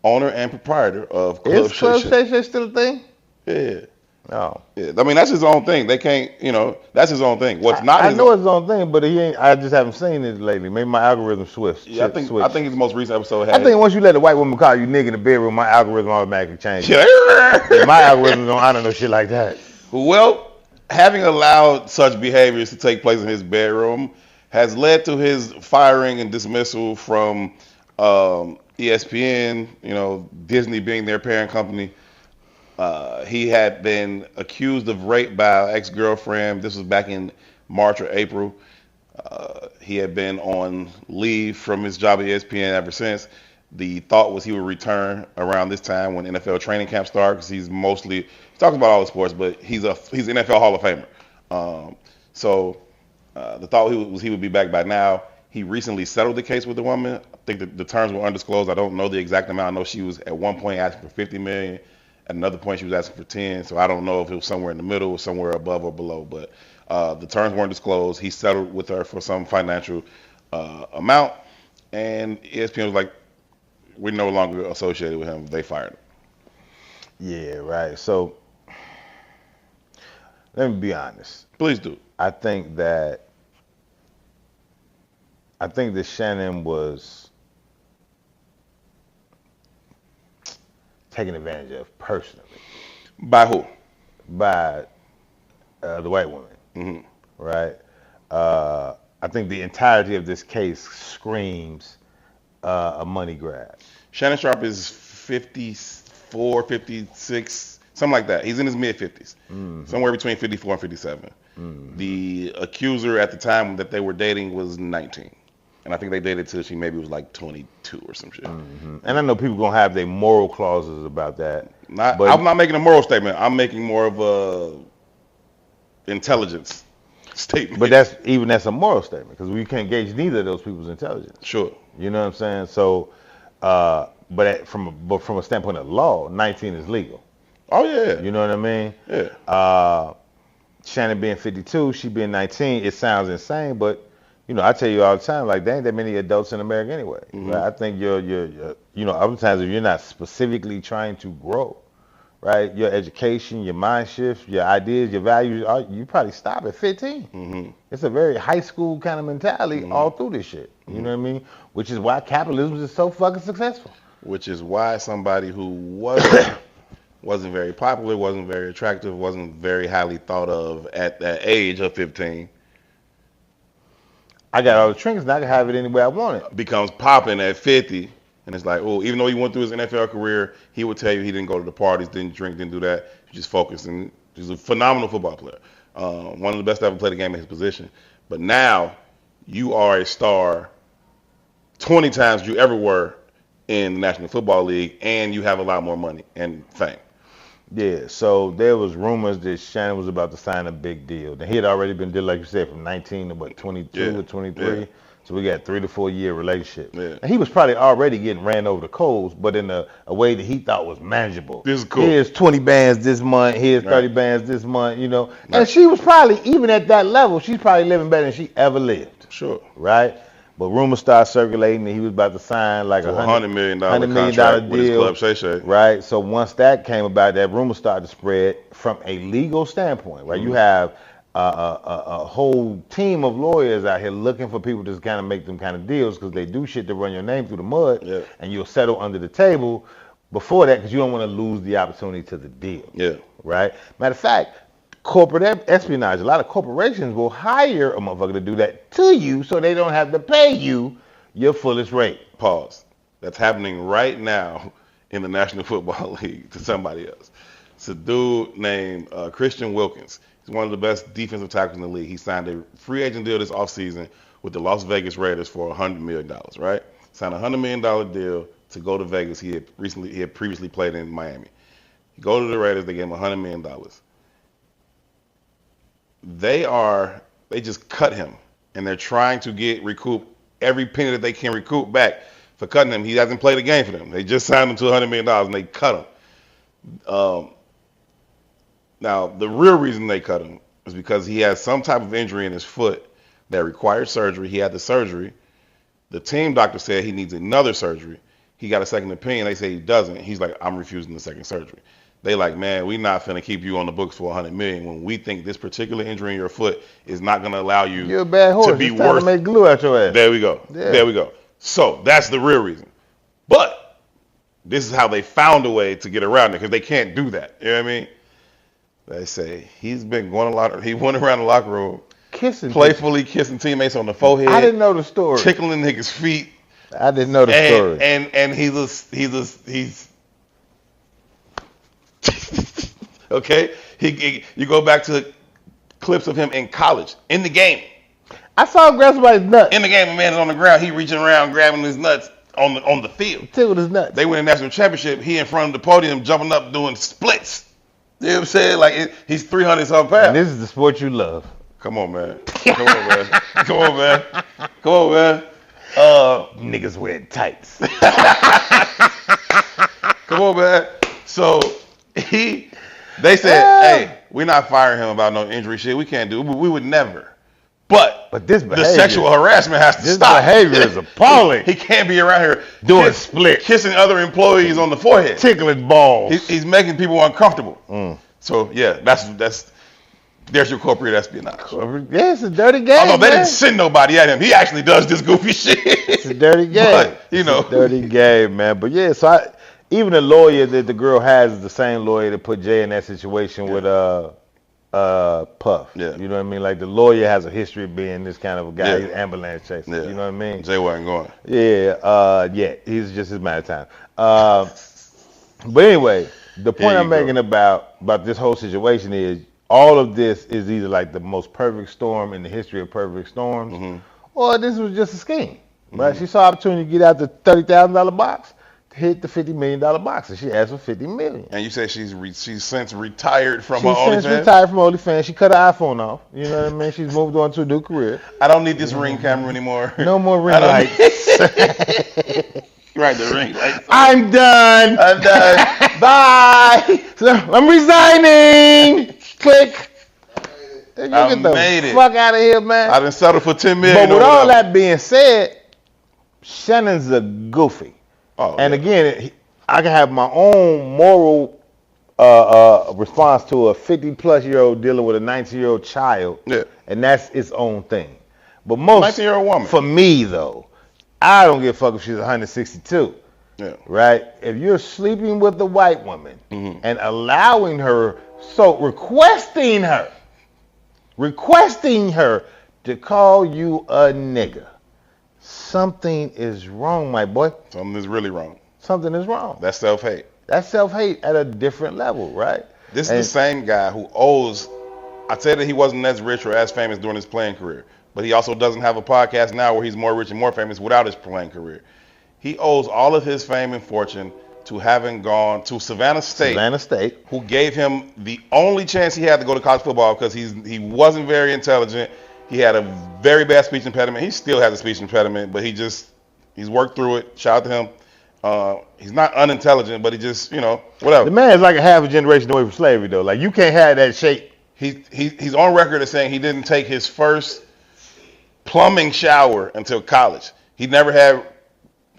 owner and proprietor of Club Shay Club Shay. Shay Shay still a thing? Yeah. No. Yeah. I mean, that's his own thing. They can't, that's his own thing. What's not I his know own, it's his own thing, but he ain't. I just haven't seen it lately. Maybe my algorithm switched. I think his most recent episode had. I think once you let a white woman call you nigga in the bedroom, my algorithm automatically changes. Yeah. My algorithm don't honor no shit like that. Well, having allowed such behaviors to take place in his bedroom has led to his firing and dismissal from ESPN, Disney being their parent company. He had been accused of rape by an ex-girlfriend. This was back in March or April. He had been on leave from his job at ESPN ever since. The thought was he would return around this time when NFL training camp starts, because he talks about all the sports, but he's an NFL Hall of Famer. So the thought was he would be back by now. He recently settled the case with the woman. I think the terms were undisclosed. I don't know the exact amount. I know she was at one point asking for $50 million. At another point, she was asking for 10. So I don't know if it was somewhere in the middle or somewhere above or below. But the terms weren't disclosed. He settled with her for some financial amount. And ESPN was like, we're no longer associated with him. They fired him. Yeah, right. So let me be honest. Please do. I think that Shannon was taken advantage of personally. By who? By the white woman, right? I think the entirety of this case screams a money grab. Shannon Sharpe is 54, 56, something like that. He's in his mid-50s, somewhere between 54 and 57. The accuser at the time that they were dating was 19. And I think they dated till she maybe was like 22 or some shit. And I know people gonna have their moral clauses about that. I'm not making a moral statement. I'm making more of a intelligence statement. But that's a moral statement, because we can't gauge neither of those people's intelligence. Sure. You know what I'm saying? So, but from a standpoint of law, 19 is legal. Oh yeah. You know what I mean? Yeah. Shannon being 52, she being 19, it sounds insane, but I tell you all the time, like, there ain't that many adults in America anyway. Right? I think you're oftentimes if you're not specifically trying to grow, right, your education, your mind shift, your ideas, your values, you probably stop at 15. It's a very high school kind of mentality all through this shit. You know what I mean? Which is why capitalism is so fucking successful. Which is why somebody who wasn't wasn't very popular, wasn't very attractive, wasn't very highly thought of at that age of 15. I got all the trinkets, and I can have it any way I want it. Becomes popping at 50, and it's like, oh, even though he went through his NFL career, he would tell you he didn't go to the parties, didn't drink, didn't do that. He just focused, and he's a phenomenal football player. One of the best to ever play the game in his position. But now you are a star 20 times you ever were in the National Football League, and you have a lot more money and fame. Yeah, so there was rumors that Shannon was about to sign a big deal. He had already been dealing, like you said, from 19 to 22 or 23. Yeah. So we got 3 to 4 year relationship. Yeah. And he was probably already getting ran over the coals, but in a way that he thought was manageable. This is cool. Here's 20 bands this month, here's 30 bands this month, you know. Right. And she was probably, even at that level, she's probably living better than she ever lived. Sure. Right? But rumors started circulating that he was about to sign like $100 million contract with his club, Shay. Right. So once that came about, that rumor started to spread from a legal standpoint. Right. Mm-hmm. You have a whole team of lawyers out here looking for people to kind of make them kind of deals because they do shit to run your name through the mud, and you'll settle under the table before that because you don't want to lose the opportunity to the deal. Yeah. Right. Matter of fact, corporate espionage. A lot of corporations will hire a motherfucker to do that to you so they don't have to pay you your fullest rate. Pause. That's happening right now in the National Football League to somebody else. It's a dude named Christian Wilkins. He's one of the best defensive tackles in the league. He signed a free agent deal this offseason with the Las Vegas Raiders for $100 million, right? Signed a $100 million deal to go to Vegas. He had previously played in Miami. He go to the Raiders. They gave him $100 million. They just cut him, and they're trying to recoup every penny that they can recoup back for cutting him. He hasn't played a game for them. They just signed him to $100 million, and they cut him. Now, the real reason they cut him is because he has some type of injury in his foot that required surgery. He had the surgery. The team doctor said he needs another surgery. He got a second opinion. They say he doesn't. He's like, I'm refusing the second surgery. They like, man, we're not finna keep you on the books for $100 million when we think this particular injury in your foot is not gonna allow you You're a bad horse. to be it's worth. To make glue out your ass. There we go. Yeah. There we go. So that's the real reason. But this is how they found a way to get around it because they can't do that. You know what I mean? They say he's been going a lot. He went around the locker room, playfully kissing teammates on the forehead. I didn't know the story. Tickling niggas' feet. I didn't know the story. And he's okay. You go back to clips of him in college, in the game. I saw him grab somebody's nuts. In the game, a man is on the ground. He reaching around, grabbing his nuts on the field. Tickled his nuts. They win a national championship. He in front of the podium, jumping up, doing splits. You know what I'm saying? Like he's 300 some pounds. And this is the sport you love. Come on, man. Come on, man. Come on, man. Come on, man. Niggas wearing tights. Come on, man. So they said, hey, we're not firing him about no injury shit. We can't do it. We would never. But this behavior, the sexual harassment has to stop. This behavior is appalling. He can't be around here doing splits, kissing other employees on the forehead, tickling balls. He's making people uncomfortable. So yeah, that's there's your corporate espionage. Yeah, it's a dirty game. Although they didn't send nobody at him, he actually does this goofy shit. It's a dirty game. But, it's a dirty game, man. But yeah, so even the lawyer that the girl has is the same lawyer that put Jay in that situation with Puff. Yeah. You know what I mean? Like the lawyer has a history of being this kind of a guy. He's ambulance chasing. You know what I mean? Jay wasn't going. Yeah. He's just his matter of time. But anyway, the point I'm making about this whole situation is all of this is either like the most perfect storm in the history of perfect storms, or this was just a scheme. Right? She saw opportunity to get out the $30,000 box. Hit the $50 million box, and she asked for $50 million. And you said she's since retired from her OnlyFans? She's since retired from OnlyFans. She cut her iPhone off. You know what I mean? She's moved on to a new career. I don't need this ring camera anymore. No more ring lights. Right, the ring lights. I'm done. Bye. So I'm resigning. Click. You I get the made it. Fuck out of here, man. I done settled for $10 million. But with all that being said, Shannon's a goofy. Oh, and again, I can have my own moral response to a 50-plus-year-old dealing with a 19-year-old child, and that's its own thing. But most 19-year-old woman. For me, though, I don't give a fuck if she's 162. Yeah. right? If you're sleeping with a white woman Mhm. and allowing her, so requesting her to call you a nigga, something is wrong, my boy. Something is really wrong. Something is wrong. That's self-hate. That's self-hate at a different level, right? This is the same guy who owes. I said that he wasn't as rich or as famous during his playing career, but he also doesn't have a podcast now where he's more rich and more famous without his playing career. He owes all of his fame and fortune to having gone to Savannah State, who gave him the only chance he had to go to college football because he wasn't very intelligent. He had a very bad speech impediment. He still has a speech impediment, but he's worked through it. Shout out to him. He's not unintelligent, but he just, whatever. The man is like a half a generation away from slavery, though. Like, you can't have that shape. He's on record as saying he didn't take his first plumbing shower until college. He never had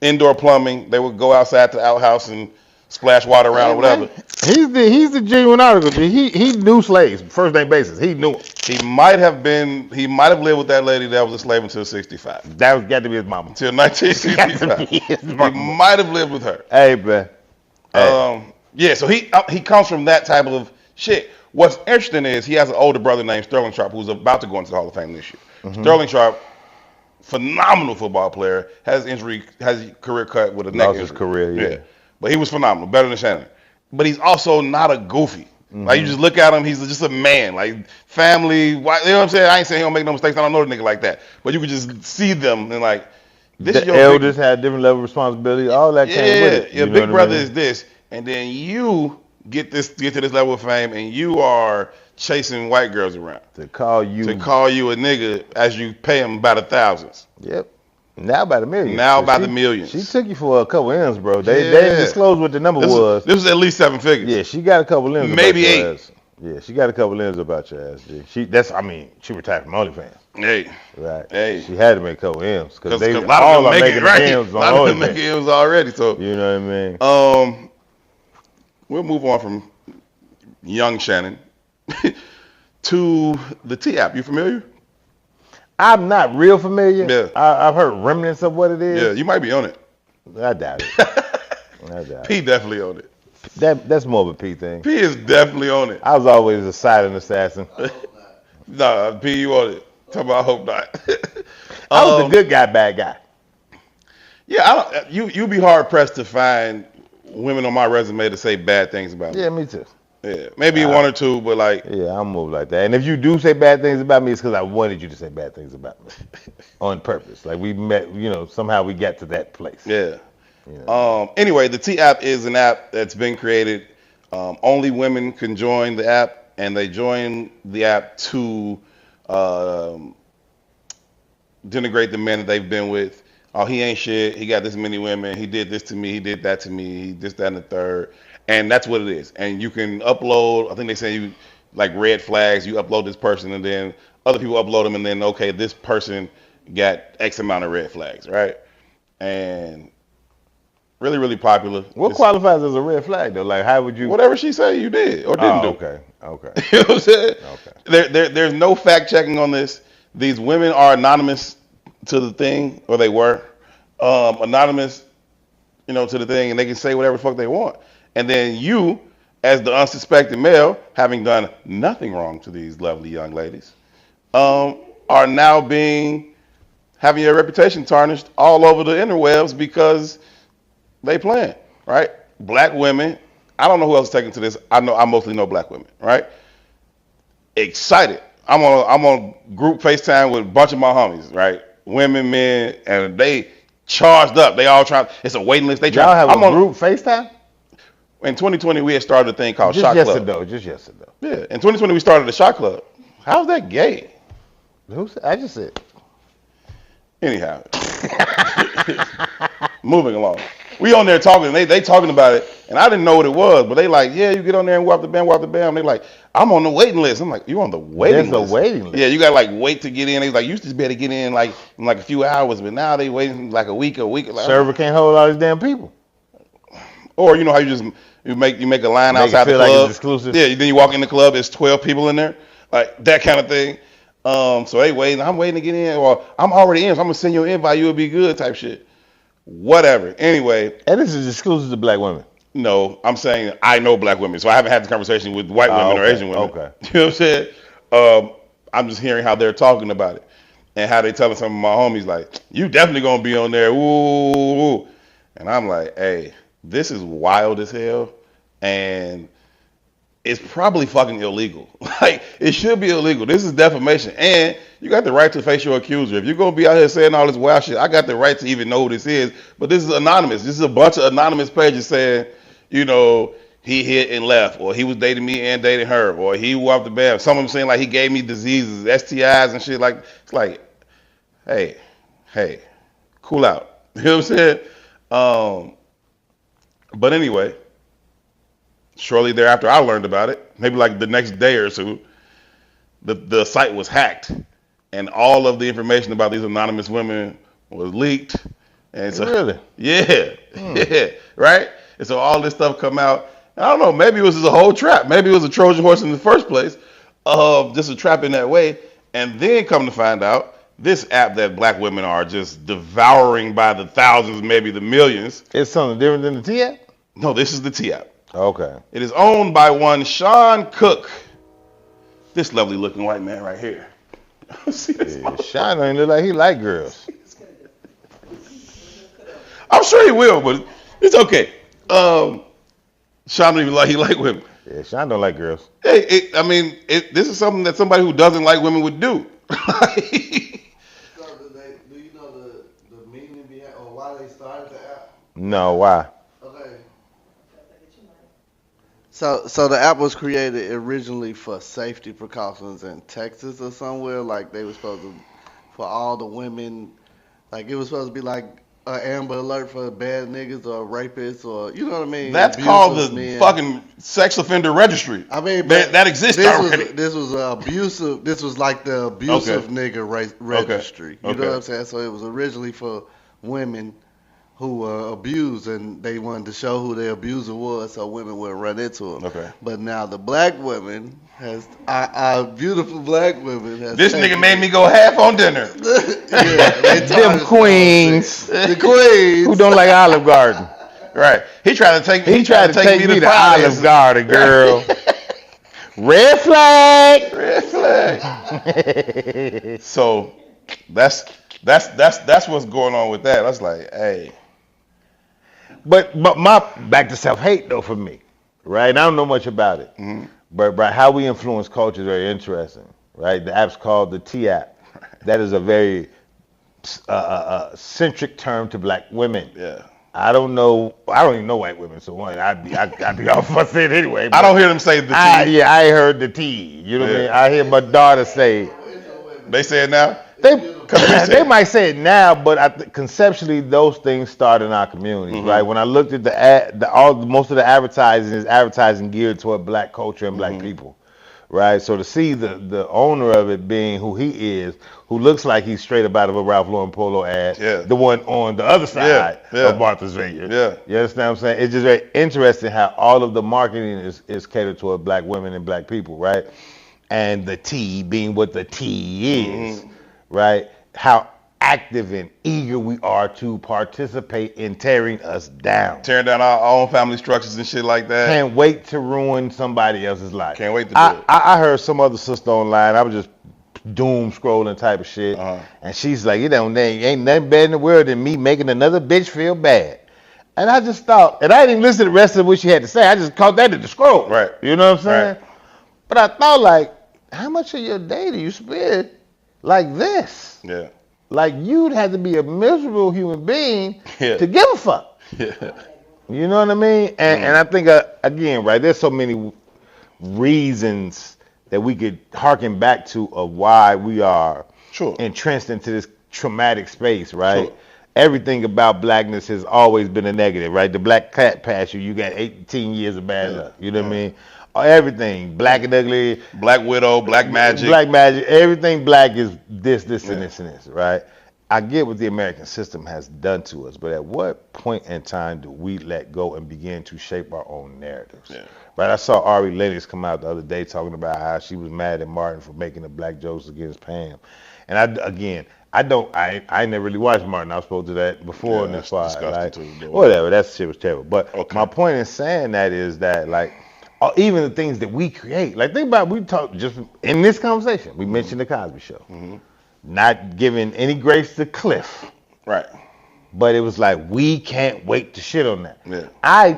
indoor plumbing. They would go outside to the outhouse and splash water around or whatever. He's the genuine article. He knew slaves, first name basis. He knew them. He might have lived with that lady that was a slave until 65. That was got to be his mama. Until 1965. He might have lived with her. Hey, man. Yeah, so he comes from that type of shit. What's interesting is he has an older brother named Sterling Sharpe who's about to go into the Hall of Fame this year. Mm-hmm. Sterling Sharpe, phenomenal football player, has his career cut with a neck injury. His career, yeah. But he was phenomenal, better than Shannon. But he's also not a goofy. Mm-hmm. Like, you just look at him, he's just a man. Like, family, you know what I'm saying? I ain't saying he don't make no mistakes. I don't know the nigga like that. But you could just see them and like, this is your elders had different level of responsibility. All that came with it. Your big brother is this. And then you get to this level of fame and you are chasing white girls around. To call you a nigga as you pay them by the thousands. Yep. Now by the millions. The millions. She took you for a couple M's, bro. They didn't disclose what the number was. This was at least 7 figures. Yeah, she got a couple M's. Maybe about your 8. Ass. Yeah, she got a couple M's about your ass, G. She retired from OnlyFans. Hey. Right. Hey. She had to make a couple M's. Because a lot of them making M's on OnlyFans. A lot of them making M's already. So, you know what I mean? We'll move on from young Shannon to the T app. You familiar? I'm not real familiar. Yeah. I've heard remnants of what it is. Yeah, you might be on it. I doubt it. P definitely on it. That's more of a P thing. P is definitely on it. I was always a silent assassin. Nah, P, you on it. Talk about I hope not. I was the good guy, bad guy. Yeah, you'd be hard pressed to find women on my resume to say bad things about me. Yeah, me too. Yeah, maybe one or two, but like. Yeah, I'm moved like that. And if you do say bad things about me, it's because I wanted you to say bad things about me on purpose. Like we met, somehow we got to that place. Yeah. Anyway, the T app is an app that's been created. Only women can join the app, and they join the app to denigrate the men that they've been with. Oh, he ain't shit. He got this many women. He did this to me. He did that to me. This, that, and the third. And that's what it is. And you can upload, I think they say you, like red flags, you upload this person and then other people upload them and then, okay, this person got X amount of red flags, right? And really, really popular. What qualifies as a red flag, though? Like, how would you? Whatever she say you did or didn't do. Okay. You know what I'm saying? Okay. There's no fact checking on this. These women are anonymous to the thing, or they were anonymous, to the thing, and they can say whatever the fuck they want. And then you, as the unsuspecting male, having done nothing wrong to these lovely young ladies, are now having your reputation tarnished all over the interwebs because they playing, right? Black women, I don't know who else is taking to this. I mostly know black women, right? Excited. I'm on group FaceTime with a bunch of my homies, right? Women, men, and they charged up. They all trying. It's a waiting list. Y'all have a group FaceTime? In 2020, we had started a thing called Shot Club. Just yesterday. Yeah. In 2020, we started a Shot Club. How's that gay? I just said. Anyhow. Moving along. We on there talking, and they talking about it, and I didn't know what it was, but they like, yeah, you get on there and walk the band. They like, I'm on the waiting list. I'm like, you on the waiting list? There's a waiting list. Yeah, you got to wait to get in. They like, you used to be able to get in in a few hours, but now they waiting like a week. Like, server can't hold all these damn people. Or how you make a line outside the club. Like it's exclusive. Yeah, then you walk in the club, there's 12 people in there, like that kind of thing. So they waiting. I'm waiting to get in, or I'm already in, so I'm gonna send you an invite. You'll be good, type shit. Whatever. Anyway, And this is exclusive to black women. no, I'm saying I know black women, so I haven't had the conversation with white women or Okay, Asian women. okay. You know what I'm saying? I'm just hearing how they're talking about it and how they telling some of my homies like, "You definitely gonna be on there." Ooh, and I'm like, "Hey, this is wild as hell, and it's probably fucking illegal. Like, it should be illegal. This is defamation, and you got the right to face your accuser. If you're gonna be out here saying all this wild shit, I got the right to even know who this is. But this is anonymous. This is a bunch of anonymous pages saying, you know, he hit and left, or he was dating me and dating her, or he walked the bed. Some of them saying like he gave me diseases, STIs and shit. Like, it's like, hey, cool out. You know what I'm saying? But anyway, shortly thereafter, I learned about it. Maybe like the next day or so, the site was hacked, and all of the information about these anonymous women was leaked. And so, Really? yeah, yeah, right. And so all this stuff come out. I don't know. Maybe it was just a whole trap. Maybe it was a Trojan horse in the first place, just a trap in that way. And then come to find out, this app that black women are just devouring by the thousands, maybe the millions. It's something different than the T app? No, this is the T app. Okay. It is owned by one Sean Cook. This lovely looking white man right here. See this? Yeah, Sean don't look like he like girls. I'm sure he will, but it's okay. Sean don't even like he like women. Yeah, Sean don't like girls. Hey, this is something that somebody who doesn't like women would do. So do you know the meaning behind or why they started the app? No, why? Okay. So the app was created originally for safety precautions in Texas or somewhere. Like they were supposed to, for all the women, like it was supposed to be like an Amber Alert for bad niggas or rapists or you know what I mean. That's called the fucking sex offender registry. I mean, that exists already. This was abusive. This was like the abusive nigga registry. You know what I'm saying? So it was originally for women who were abused, and they wanted to show who their abuser was, so women wouldn't run into them. Okay. But now the black women our beautiful black women has. This nigga made me go half on dinner. Them queens. The queens Who don't like Olive Garden. Right. He tried to take me. He tried to take me to Olive Garden, girl. Red flag. Red flag. So that's what's going on with that. I was like, hey. But my back to self-hate though for me, right? And I don't know much about it, but how we influence culture is very interesting, right? The app's called the T app. That is a very centric term to black women. Yeah. I don't even know white women, so I'd be off my shit anyway. I don't hear them say the T. I heard the T. You know what I mean? I hear my daughter say. They say it now. They might say it now, but conceptually, those things start in our communities, right? When I looked at most of the advertising is advertising geared toward black culture and black people, right? So to see the owner of it being who he is, who looks like he's straight up out of a Ralph Lauren Polo ad, the one on the other side of Martha's Vineyard. Yeah. You understand what I'm saying? It's just very interesting how all of the marketing is catered toward black women and black people, right? And the T being what the T is, right? How active and eager we are to participate in tearing us down. Tearing down our own family structures and shit like that. Can't wait to ruin somebody else's life. Can't wait to do it. I heard some other sister online. I was just doom scrolling type of shit. And she's like, there ain't nothing better in the world than me making another bitch feel bad. And I just thought, and I didn't even listen to the rest of what she had to say. I just caught that at the scroll. Right. You know what I'm saying? Right. But I thought, like, how much of your day do you spend like this? Yeah. Like, you'd have to be a miserable human being to give a fuck. Yeah. You know what I mean? And I think, again, right, there's so many reasons that we could harken back to of why we are entrenched into this traumatic space, right? Sure. Everything about blackness has always been a negative, right? The black cat passed you got 18 years of bad luck. You know what I mean? Everything, black and ugly. Black widow, black magic. Black magic, everything black is this, and this, and this, right? I get what the American system has done to us, but at what point in time do we let go and begin to shape our own narratives? Yeah. Right? I saw Ari Lennox come out the other day talking about how she was mad at Martin for making the black jokes against Pam. And I never really watched Martin. I was supposed to do that before Yeah, in this that's fight. disgusting Like, too, boy. whatever, that shit was terrible. But Okay. my point in saying that is that like even the things that we create, like think about we talked just in this conversation, we mentioned the Cosby Show, not giving any grace to Cliff, Right. but it was like we can't wait to shit on that. Yeah.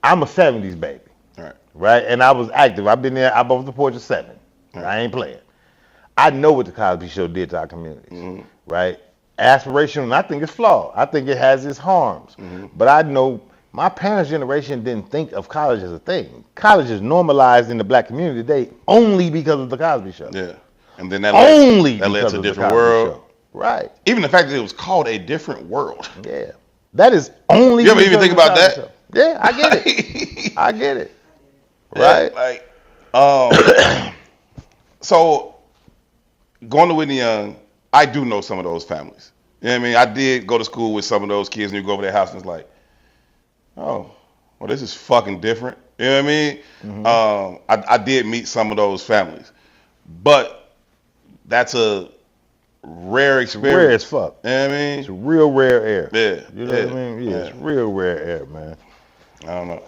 I'm a '70s baby, Right. right? And I was active. I've been there. I'm off the porch at 7. Right. I ain't playing. I know what the Cosby Show did to our communities, right? Aspirational, and I think it's flawed. I think it has its harms. But I know my parents' generation didn't think of college as a thing. College is normalized in the black community today only because of the Cosby Show. Yeah. And then that Only led because to a of the different Cosby world. Show. Right. Even the fact that it was called A Different World. Yeah. That is only You ever even because think of the about Cosby that? Show. Yeah, I get it. I get it. Yeah, Right? like, so going to Whitney Young, I do know some of those families. You know what I mean? I did go to school with some of those kids, and you go over their house, and it's like, oh, well, this is fucking different. You know what I mean? I did meet some of those families, but that's a rare experience. Rare as fuck. You know what I mean? It's real rare air. Yeah. You know what I mean? Yeah, it's real rare air, man. I don't know.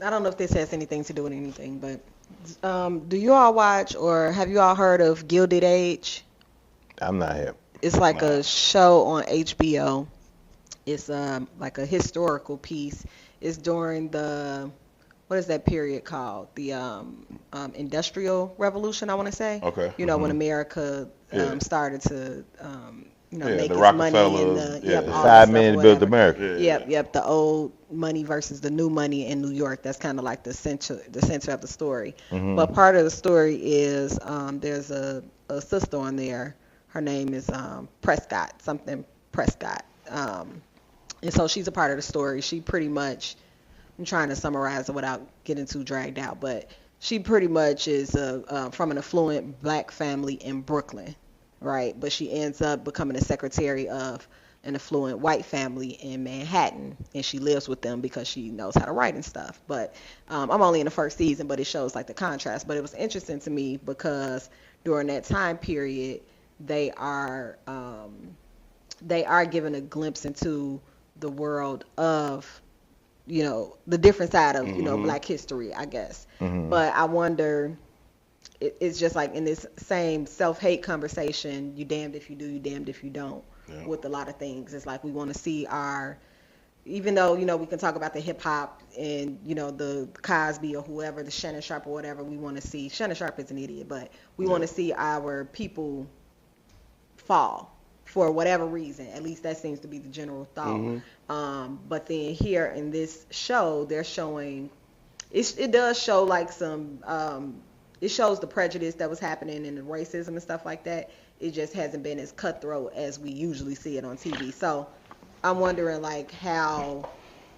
I don't know if this has anything to do with anything, but do you all watch or have you all heard of Gilded Age? I'm not hip. It's like a show on HBO. It's like a historical piece. It's during the, what is that period called? The Industrial Revolution, I want to say. Okay. You know, when America Yeah. started to, Yeah, make the esse money Rockefellers, and yeah. yep, The all 5 that stuff, men built whatever. America. Yeah. Yep. The old money versus the new money in New York. That's kind of like the center of the story. But part of the story is there's a sister on there. Her name is Prescott, something Prescott. And so she's a part of the story. She pretty much, I'm trying to summarize it without getting too dragged out, but she pretty much is from an affluent black family in Brooklyn, right? But she ends up becoming a secretary of an affluent white family in Manhattan, and she lives with them because she knows how to write and stuff. But I'm only in the first season, but it shows like the contrast. But it was interesting to me because during that time period, they are given a glimpse into the world of, you know, the different side of, you know, black history, I guess. But I wonder, it's just like in this same self-hate conversation, you damned if you do, you damned if you don't, with a lot of things. It's like we want to see even though, you know, we can talk about the hip hop and, you know, the Cosby or whoever, the Shannon Sharpe or whatever, we want to see, Shannon Sharpe is an idiot, but we want to see our people fall for whatever reason. At least that seems to be the general thought. But then here in this show, they're showing, it does show like some, it shows the prejudice that was happening and the racism and stuff like that. It just hasn't been as cutthroat as we usually see it on TV. So I'm wondering, like, how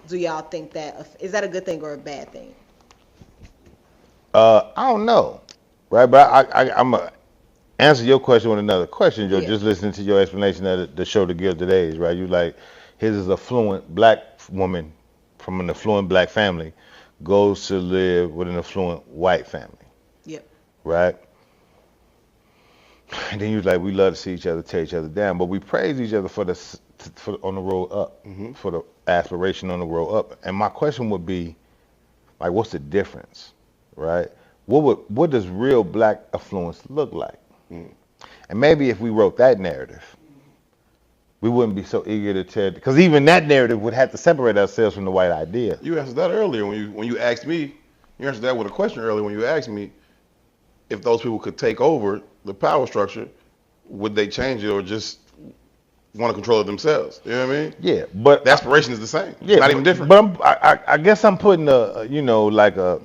do y'all think that, is that a good thing or a bad thing? I don't know, right? But I'm going to answer your question with another question, Joe. Yeah. Just listening to your explanation of the show, The Gilded Age, right? You like, here's this affluent black woman from an affluent black family goes to live with an affluent white family. Yep. Right? And then you was like, we love to see each other tear each other down, but we praise each other for on the road up, for the aspiration on the road up. And my question would be, like, what's the difference, right? What does real black affluence look like? And maybe if we wrote that narrative, we wouldn't be so eager to tear, because even that narrative would have to separate ourselves from the white idea. You answered that earlier when you asked me. You answered that with a question earlier when you asked me if those people could take over the power structure, would they change it or just want to control it themselves? You know what I mean? Yeah, but The aspiration is the same. yeah, It's not even different. But I guess I'm putting like a,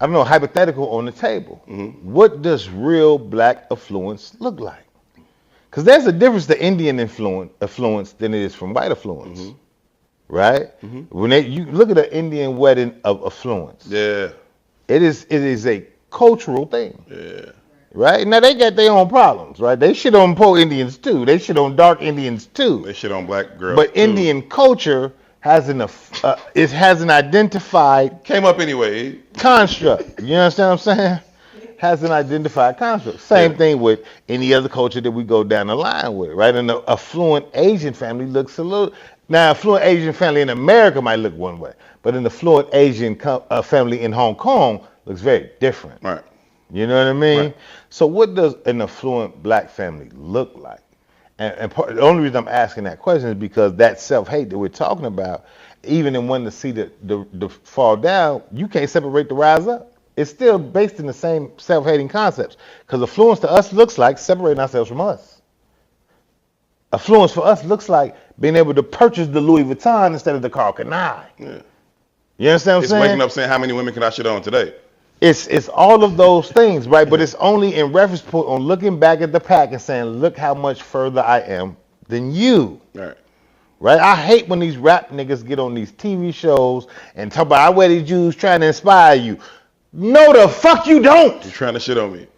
I don't know, hypothetical on the table. What does real black affluence look like? Because there's a difference to Indian affluence than it is from white affluence, right? When you look at an Indian wedding of affluence, Yeah. it is a cultural thing, Yeah. right? Now they got their own problems, right? They shit on poor Indians too. They shit on dark Indians too. They shit on black girls. But too. Indian culture has an identified Came up anyway. construct. You understand what I'm saying? has an identified construct. Same thing with any other culture that we go down the line with, right? And the affluent Asian family looks a little. Now, affluent Asian family in America might look one way, but an affluent Asian family in Hong Kong looks very different. Right. You know what I mean? Right. So what does an affluent black family look like? And the only reason I'm asking that question is because that self-hate that we're talking about, even in wanting to see the fall down, you can't separate the rise up. It's still based in the same self-hating concepts. Because affluence to us looks like separating ourselves from us. Affluence for us looks like being able to purchase the Louis Vuitton instead of the Carl Canai. Yeah. You understand what I'm It's saying? waking up saying, how many women can I shit on today? It's all of those things, right? But it's only in reference point on looking back at the pack and saying, look how much further I am than you. Right. Right? I hate when these rap niggas get on these TV shows and talk about I wear these Jews trying to inspire you. No, the fuck you don't. You're trying to shit on me.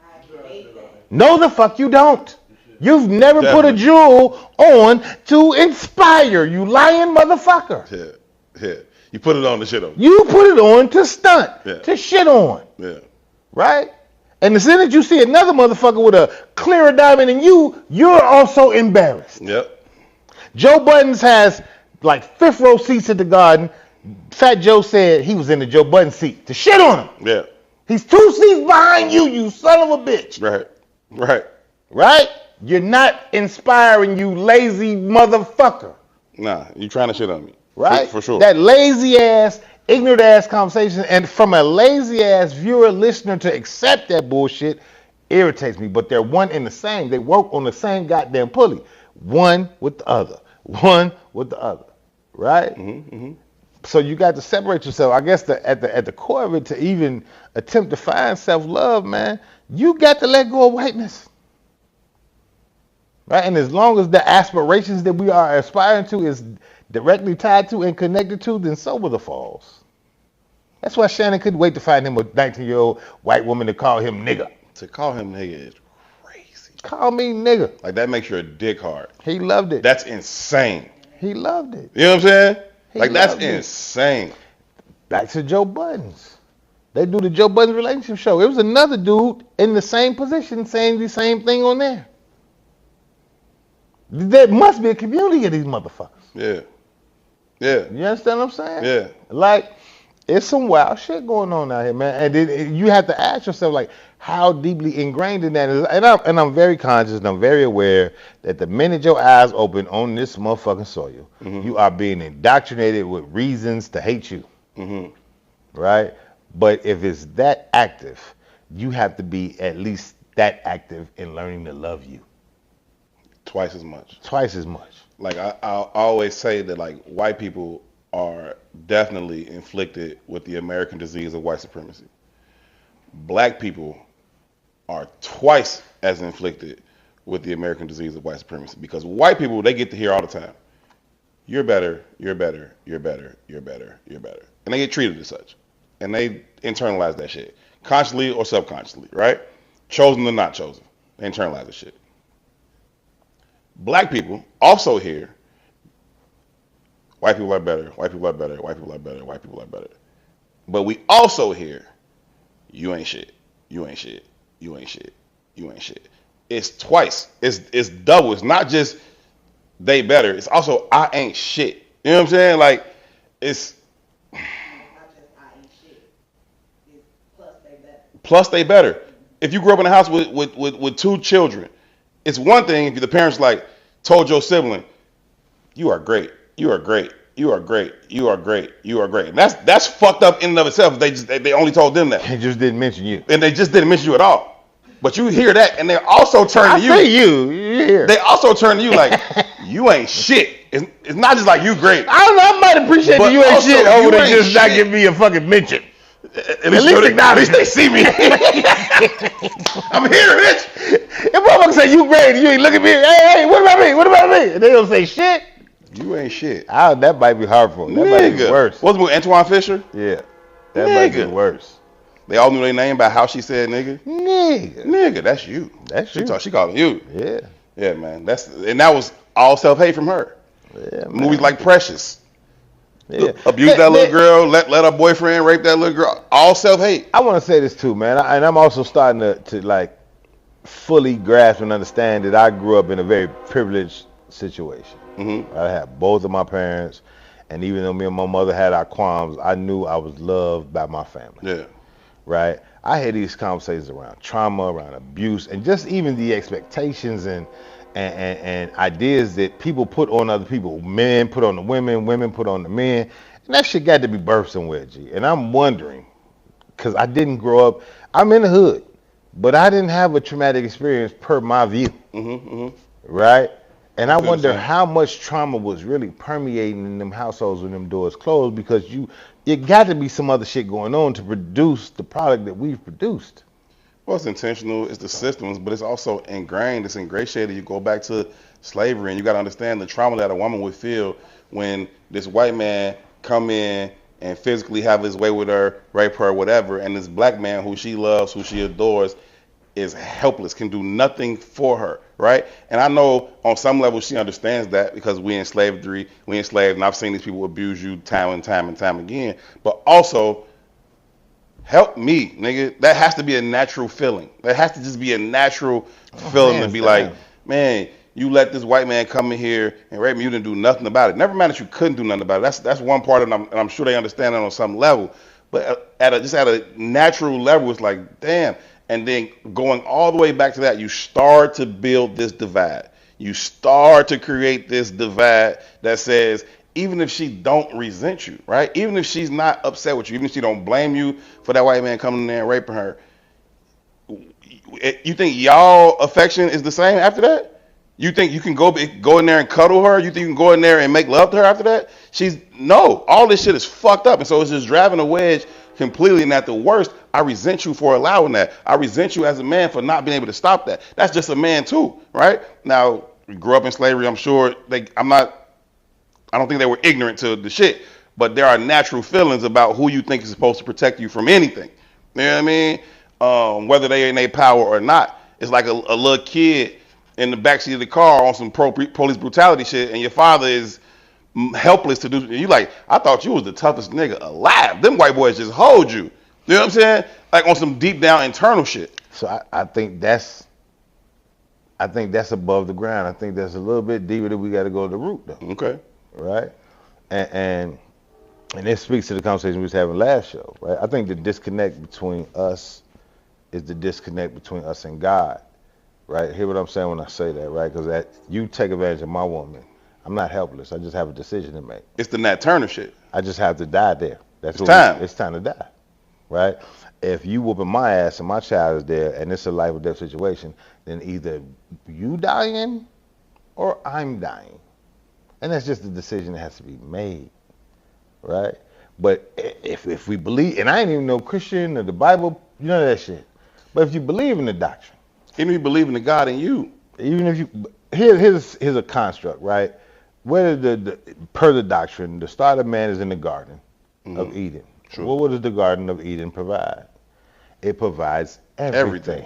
No, the fuck you don't. You've never put a jewel on to inspire, you lying motherfucker. Yeah. You put it on to shit on me. You put it on to stunt, to shit on. Yeah. Right? And the second you see another motherfucker with a clearer diamond than you, you're also embarrassed. Yep. Joe Buttons has like 5th row seats at the Garden. Fat Joe said he was in the Joe Budden seat to shit on him. Yeah. He's 2 seats behind you, you son of a bitch. Right. Right? You're not inspiring, you lazy motherfucker. Nah, you trying to shit on me. Right? For sure. That lazy ass, ignorant ass conversation, and from a lazy ass viewer, listener to accept that bullshit irritates me. But they're one and the same. They work on the same goddamn pulley. One with the other. One with the other. Right? Mm-hmm. So you got to separate yourself. I guess at the core of it, to even attempt to find self-love, man, you got to let go of whiteness. Right? And as long as the aspirations that we are aspiring to is directly tied to and connected to, then so will the falls. That's why Shannon couldn't wait to find him a 19-year-old white woman to call him nigga. To call him nigga is crazy. Call me nigga. Like, that makes your dick hard. He loved it. That's insane. He loved it. You know what I'm saying? Like, that's loved it. insane. Back to Joe Buttons. They do the Joe Buttons relationship show. It was another dude in the same position saying the same thing on there. There must be a community of these motherfuckers. Yeah. You understand what I'm saying? Yeah. Like, it's some wild shit going on out here, man. And then you have to ask yourself, like, how deeply ingrained in that is. And I'm very conscious and I'm very aware that the minute your eyes open on this motherfucking soil, you are being indoctrinated with reasons to hate you. Right? But if it's that active, you have to be at least that active in learning to love you. Twice as much. Like, I always say that, like, white people are definitely inflicted with the American disease of white supremacy. Black people are twice as inflicted with the American disease of white supremacy, because white people, they get to hear all the time, you're better, you're better, you're better, you're better, you're better. And they get treated as such. And they internalize that shit, consciously or subconsciously, right? Chosen or not chosen. They internalize that shit. Black people also hear, white people are better, white people are better, white people are better, white people are better. But we also hear, you ain't shit, you ain't shit, you ain't shit, you ain't shit. It's twice. It's double. It's not just they better. It's also I ain't shit. You know what I'm saying? Like, it's Not just I ain't shit. It's plus they better. plus they better. If you grew up in a house with 2 children, it's one thing if the parents like told your sibling, you are great, you are great, you are great, you are great, you are great. And that's fucked up in and of itself. They only told them that. they just didn't mention you. And they just didn't mention you at all. But you hear that, and they also turn to you. I say you hear. They also turn to you like, you ain't shit. It's not just like you great. I don't know. I might appreciate But that you ain't also, shit over you to ain't just not shit. give me a fucking mention. At least they see me. I'm here, bitch. If motherfuckers say you great, you ain't look at me. Hey, what about me? What about me? And they don't say shit. You ain't shit. That might be hurtful. That might be worse. What's the movie, Antoine Fisher? Yeah, that might be Nigga. worse. They all knew their name by how she said nigga. Nigga, that's you. That's you. She calling you. Yeah. Yeah, man. That was all self-hate from her. Yeah, man. Movies like Precious. Yeah. Abuse that little girl, let her boyfriend rape that little girl. All self-hate. I want to say this too, man, and I'm also starting to like fully grasp and understand that I grew up in a very privileged situation. Mm-hmm. I had both of my parents, and even though me and my mother had our qualms, I knew I was loved by my family. Yeah. Right? I had these conversations around trauma, around abuse, and just even the expectations and ideas that people put on other people. Men put on the women, women put on the men. And that shit got to be birthed somewhere, G. And I'm wondering, because I didn't grow up, I'm in the hood, but I didn't have a traumatic experience per my view. Mm-hmm. Mm-hmm. Right? And I wonder how much trauma was really permeating in them households when them doors closed, because it got to be some other shit going on to produce the product that we've produced. Well, it's intentional, it's the systems, but it's also ingrained, it's ingratiated. You go back to slavery, and you got to understand the trauma that a woman would feel when this white man come in and physically have his way with her, rape her, whatever, and this black man who she loves, who she adores, is helpless, can do nothing for her, right? And I know on some level she understands that, because we enslaved, and I've seen these people abuse you time and time and time again. But also, help me, nigga. That has to be a natural feeling. That has to just be a natural feeling to be like, man, you let this white man come in here and rape me. You didn't do nothing about it. Never mind that you couldn't do nothing about it. That's one part, and I'm sure they understand that on some level. But at a natural level, it's like, damn. And then going all the way back to that, you start to build this divide. You start to create this divide that says, even if she don't resent you, right? Even if she's not upset with you, even if she don't blame you for that white man coming in there and raping her, you think y'all affection is the same after that? You think you can go in there and cuddle her? You think you can go in there and make love to her after that? No. All this shit is fucked up. And so it's just driving a wedge completely. And at the worst, I resent you for allowing that. I resent you as a man for not being able to stop that. That's just a man too, right? Now, we grew up in slavery. I'm sure I don't think they were ignorant to the shit, but there are natural feelings about who you think is supposed to protect you from anything. You know what I mean? Whether they in their power or not. It's like a little kid in the backseat of the car on some police brutality shit, and your father is helpless to do. You like, I thought you was the toughest nigga alive. Them white boys just hold you. You know what I'm saying? Like on some deep down internal shit. So I think that's above the ground. I think that's a little bit deeper that we got to go to the root though. Okay. Right? And this speaks to the conversation we was having last show, right? I think the disconnect between us is the disconnect between us and God, right? Hear what I'm saying when I say that, right? Because you take advantage of my woman. I'm not helpless. I just have a decision to make. It's the Nat Turner shit. I just have to die there. It's time. It's time to die, right? If you whooping my ass and my child is there and it's a life or death situation, then either you dying or I'm dying. And that's just a decision that has to be made, right? But if we believe, and I ain't even no Christian or the Bible, none of that shit. But if you believe in the doctrine, even if you believe in the God in you, even if you, here's a construct, right? Whether per the doctrine, the start of man is in the Garden of Eden. True. Well, what does the Garden of Eden provide? It provides everything.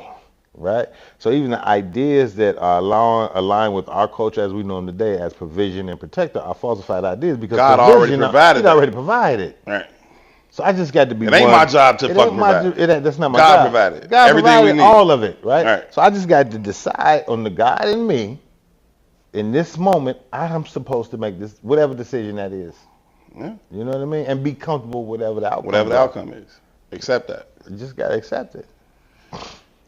Right? So even the ideas that are aligned with our culture as we know them today as provision and protector are falsified ideas because God already provided. He already provided. Right. So I just got to be. It ain't my job to fucking provide. That's not my God job. Provided. God Everything provided we need. all of it, right? Right? So I just got to decide on the God in me. In this moment, I'm supposed to make this whatever decision that is. Yeah. You know what I mean? And be comfortable with whatever the outcome. Whatever the outcome is, accept that. You just gotta accept it.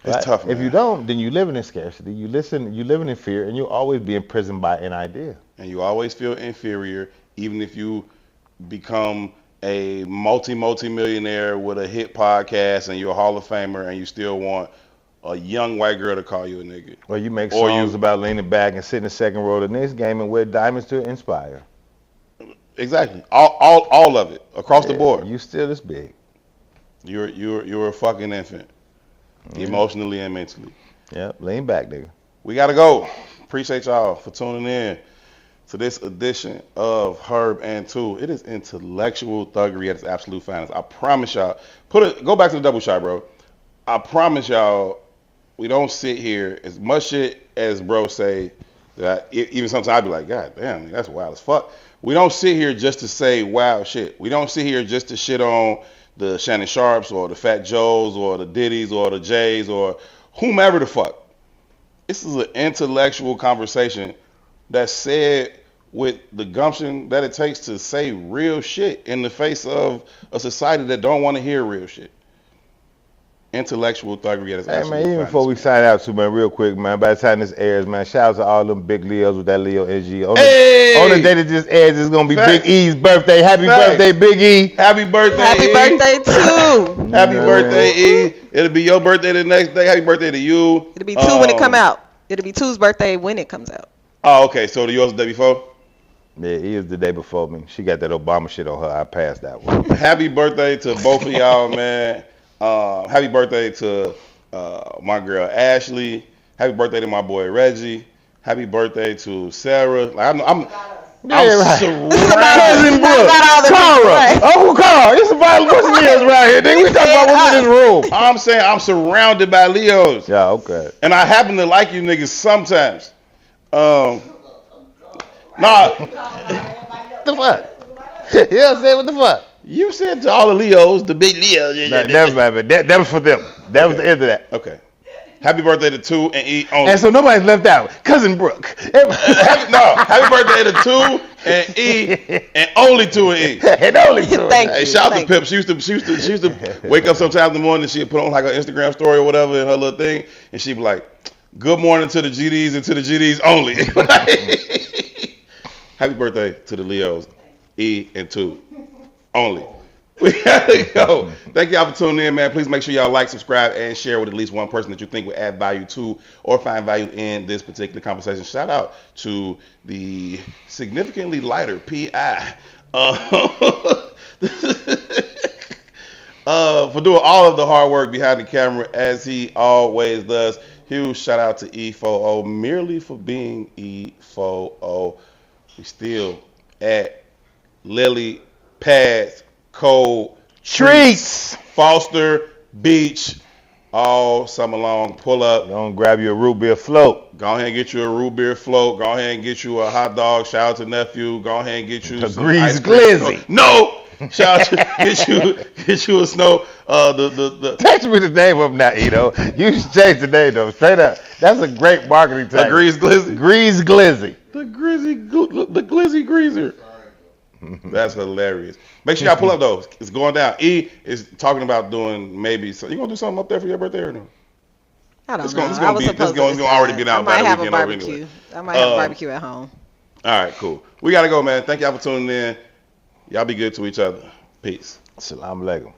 It's tough, man. If you don't, then you live in scarcity. You living in fear, and you'll always be imprisoned by an idea. And you always feel inferior, even if you become a multi-millionaire with a hit podcast and you're a Hall of Famer, and you still want a young white girl to call you a nigga. Or you make songs about leaning back and sit in the second row of the next game and wear diamonds to inspire. Exactly. All of it across the board. You still this big. You're a fucking infant. Emotionally and mentally. Yep, lean back, nigga. We gotta go. Appreciate y'all for tuning in to this edition of Herb and Tou. It is intellectual thuggery at its absolute finest. I promise y'all. Go back to the double shot, bro. I promise y'all, we don't sit here as much shit as bro say. Even sometimes I'd be like, God damn, that's wild as fuck. We don't sit here just to say wild shit. We don't sit here just to shit on the Shannon Sharpes or the Fat Joes or the Diddies or the Jays or whomever the fuck. This is an intellectual conversation that's said with the gumption that it takes to say real shit in the face of a society that don't want to hear real shit. Intellectual thuggery at its Hey absolute man, even finest, before we man. sign out too, man, real quick, man. By the time this airs, man, shout out to all them big Leos with that Leo NG. Hey! On the day that this airs, it's gonna be Facts. Big E's birthday. Happy Facts. birthday, Big E. Happy birthday, Happy E. birthday too. Happy birthday, E. It'll be your birthday the next day. Happy birthday to you. It'll be 2 when it come out. It'll be 2's birthday when it comes out. Oh, okay. So the yours the day before? Yeah, E is the day before me. She got that Obama shit on her. I passed that one. Happy birthday to both of y'all, man. Happy birthday to my girl Ashley. Happy birthday to my boy Reggie. Happy birthday to Sarah. Like, I'm surrounded. Cousin Brooke, Cara, Uncle Carl. It's about what's Leos around here, nigga. We talking about what's in this room. I'm saying I'm surrounded by Leos. Yeah, okay. And I happen to like you niggas sometimes. Nah, The fuck? Yeah, say what the fuck? you said to all the Leos, the big Leos. Nah, never mind, but that was for them. That was the end of that. Okay. Happy birthday to 2 and E only. And so nobody's left out. Cousin Brooke. Happy birthday to 2 and E and only 2 and E. And only two. Thank Hey, you. shout out to Thank Pip. She used to wake up sometimes in the morning and she'd put on like her Instagram story or whatever in her little thing, and she'd be like, "Good morning to the GDs and to the GDs only." Happy birthday to the Leos, E and 2 only. We gotta go. Thank y'all for tuning in, man. Please make sure y'all like, subscribe, and share with at least one person that you think would add value to or find value in this particular conversation. Shout out to the significantly lighter PI for doing all of the hard work behind the camera as he always does. Huge shout out to E4O merely for being E4O. We still at Lily Pads Cold Treats. Foster Beach all summer long. Pull up. Go and grab you a root beer float. Go ahead and get you a root beer float. Go ahead and get you a hot dog. Shout out to nephew. Go ahead and get you A some grease ice cream. glizzy. No. Shout out to get you a snow. The Text me the name of them now, Ito. You should change the name though. Straight up. That's a great marketing tag. grease glizzy. Grease glizzy. The glizzy greaser. That's hilarious. Make sure y'all pull up though. It's going down. E is talking about doing maybe. So you gonna do something up there for your birthday or no? I don't It's know. gonna- it's I gonna was be- supposed it's gonna to already decide. be out I by might the have a weekend over barbecue. anyway. I might have a barbecue at home. All right, cool. We gotta go, man. Thank y'all for tuning in. Y'all be good to each other. Peace. Assalamu alaikum.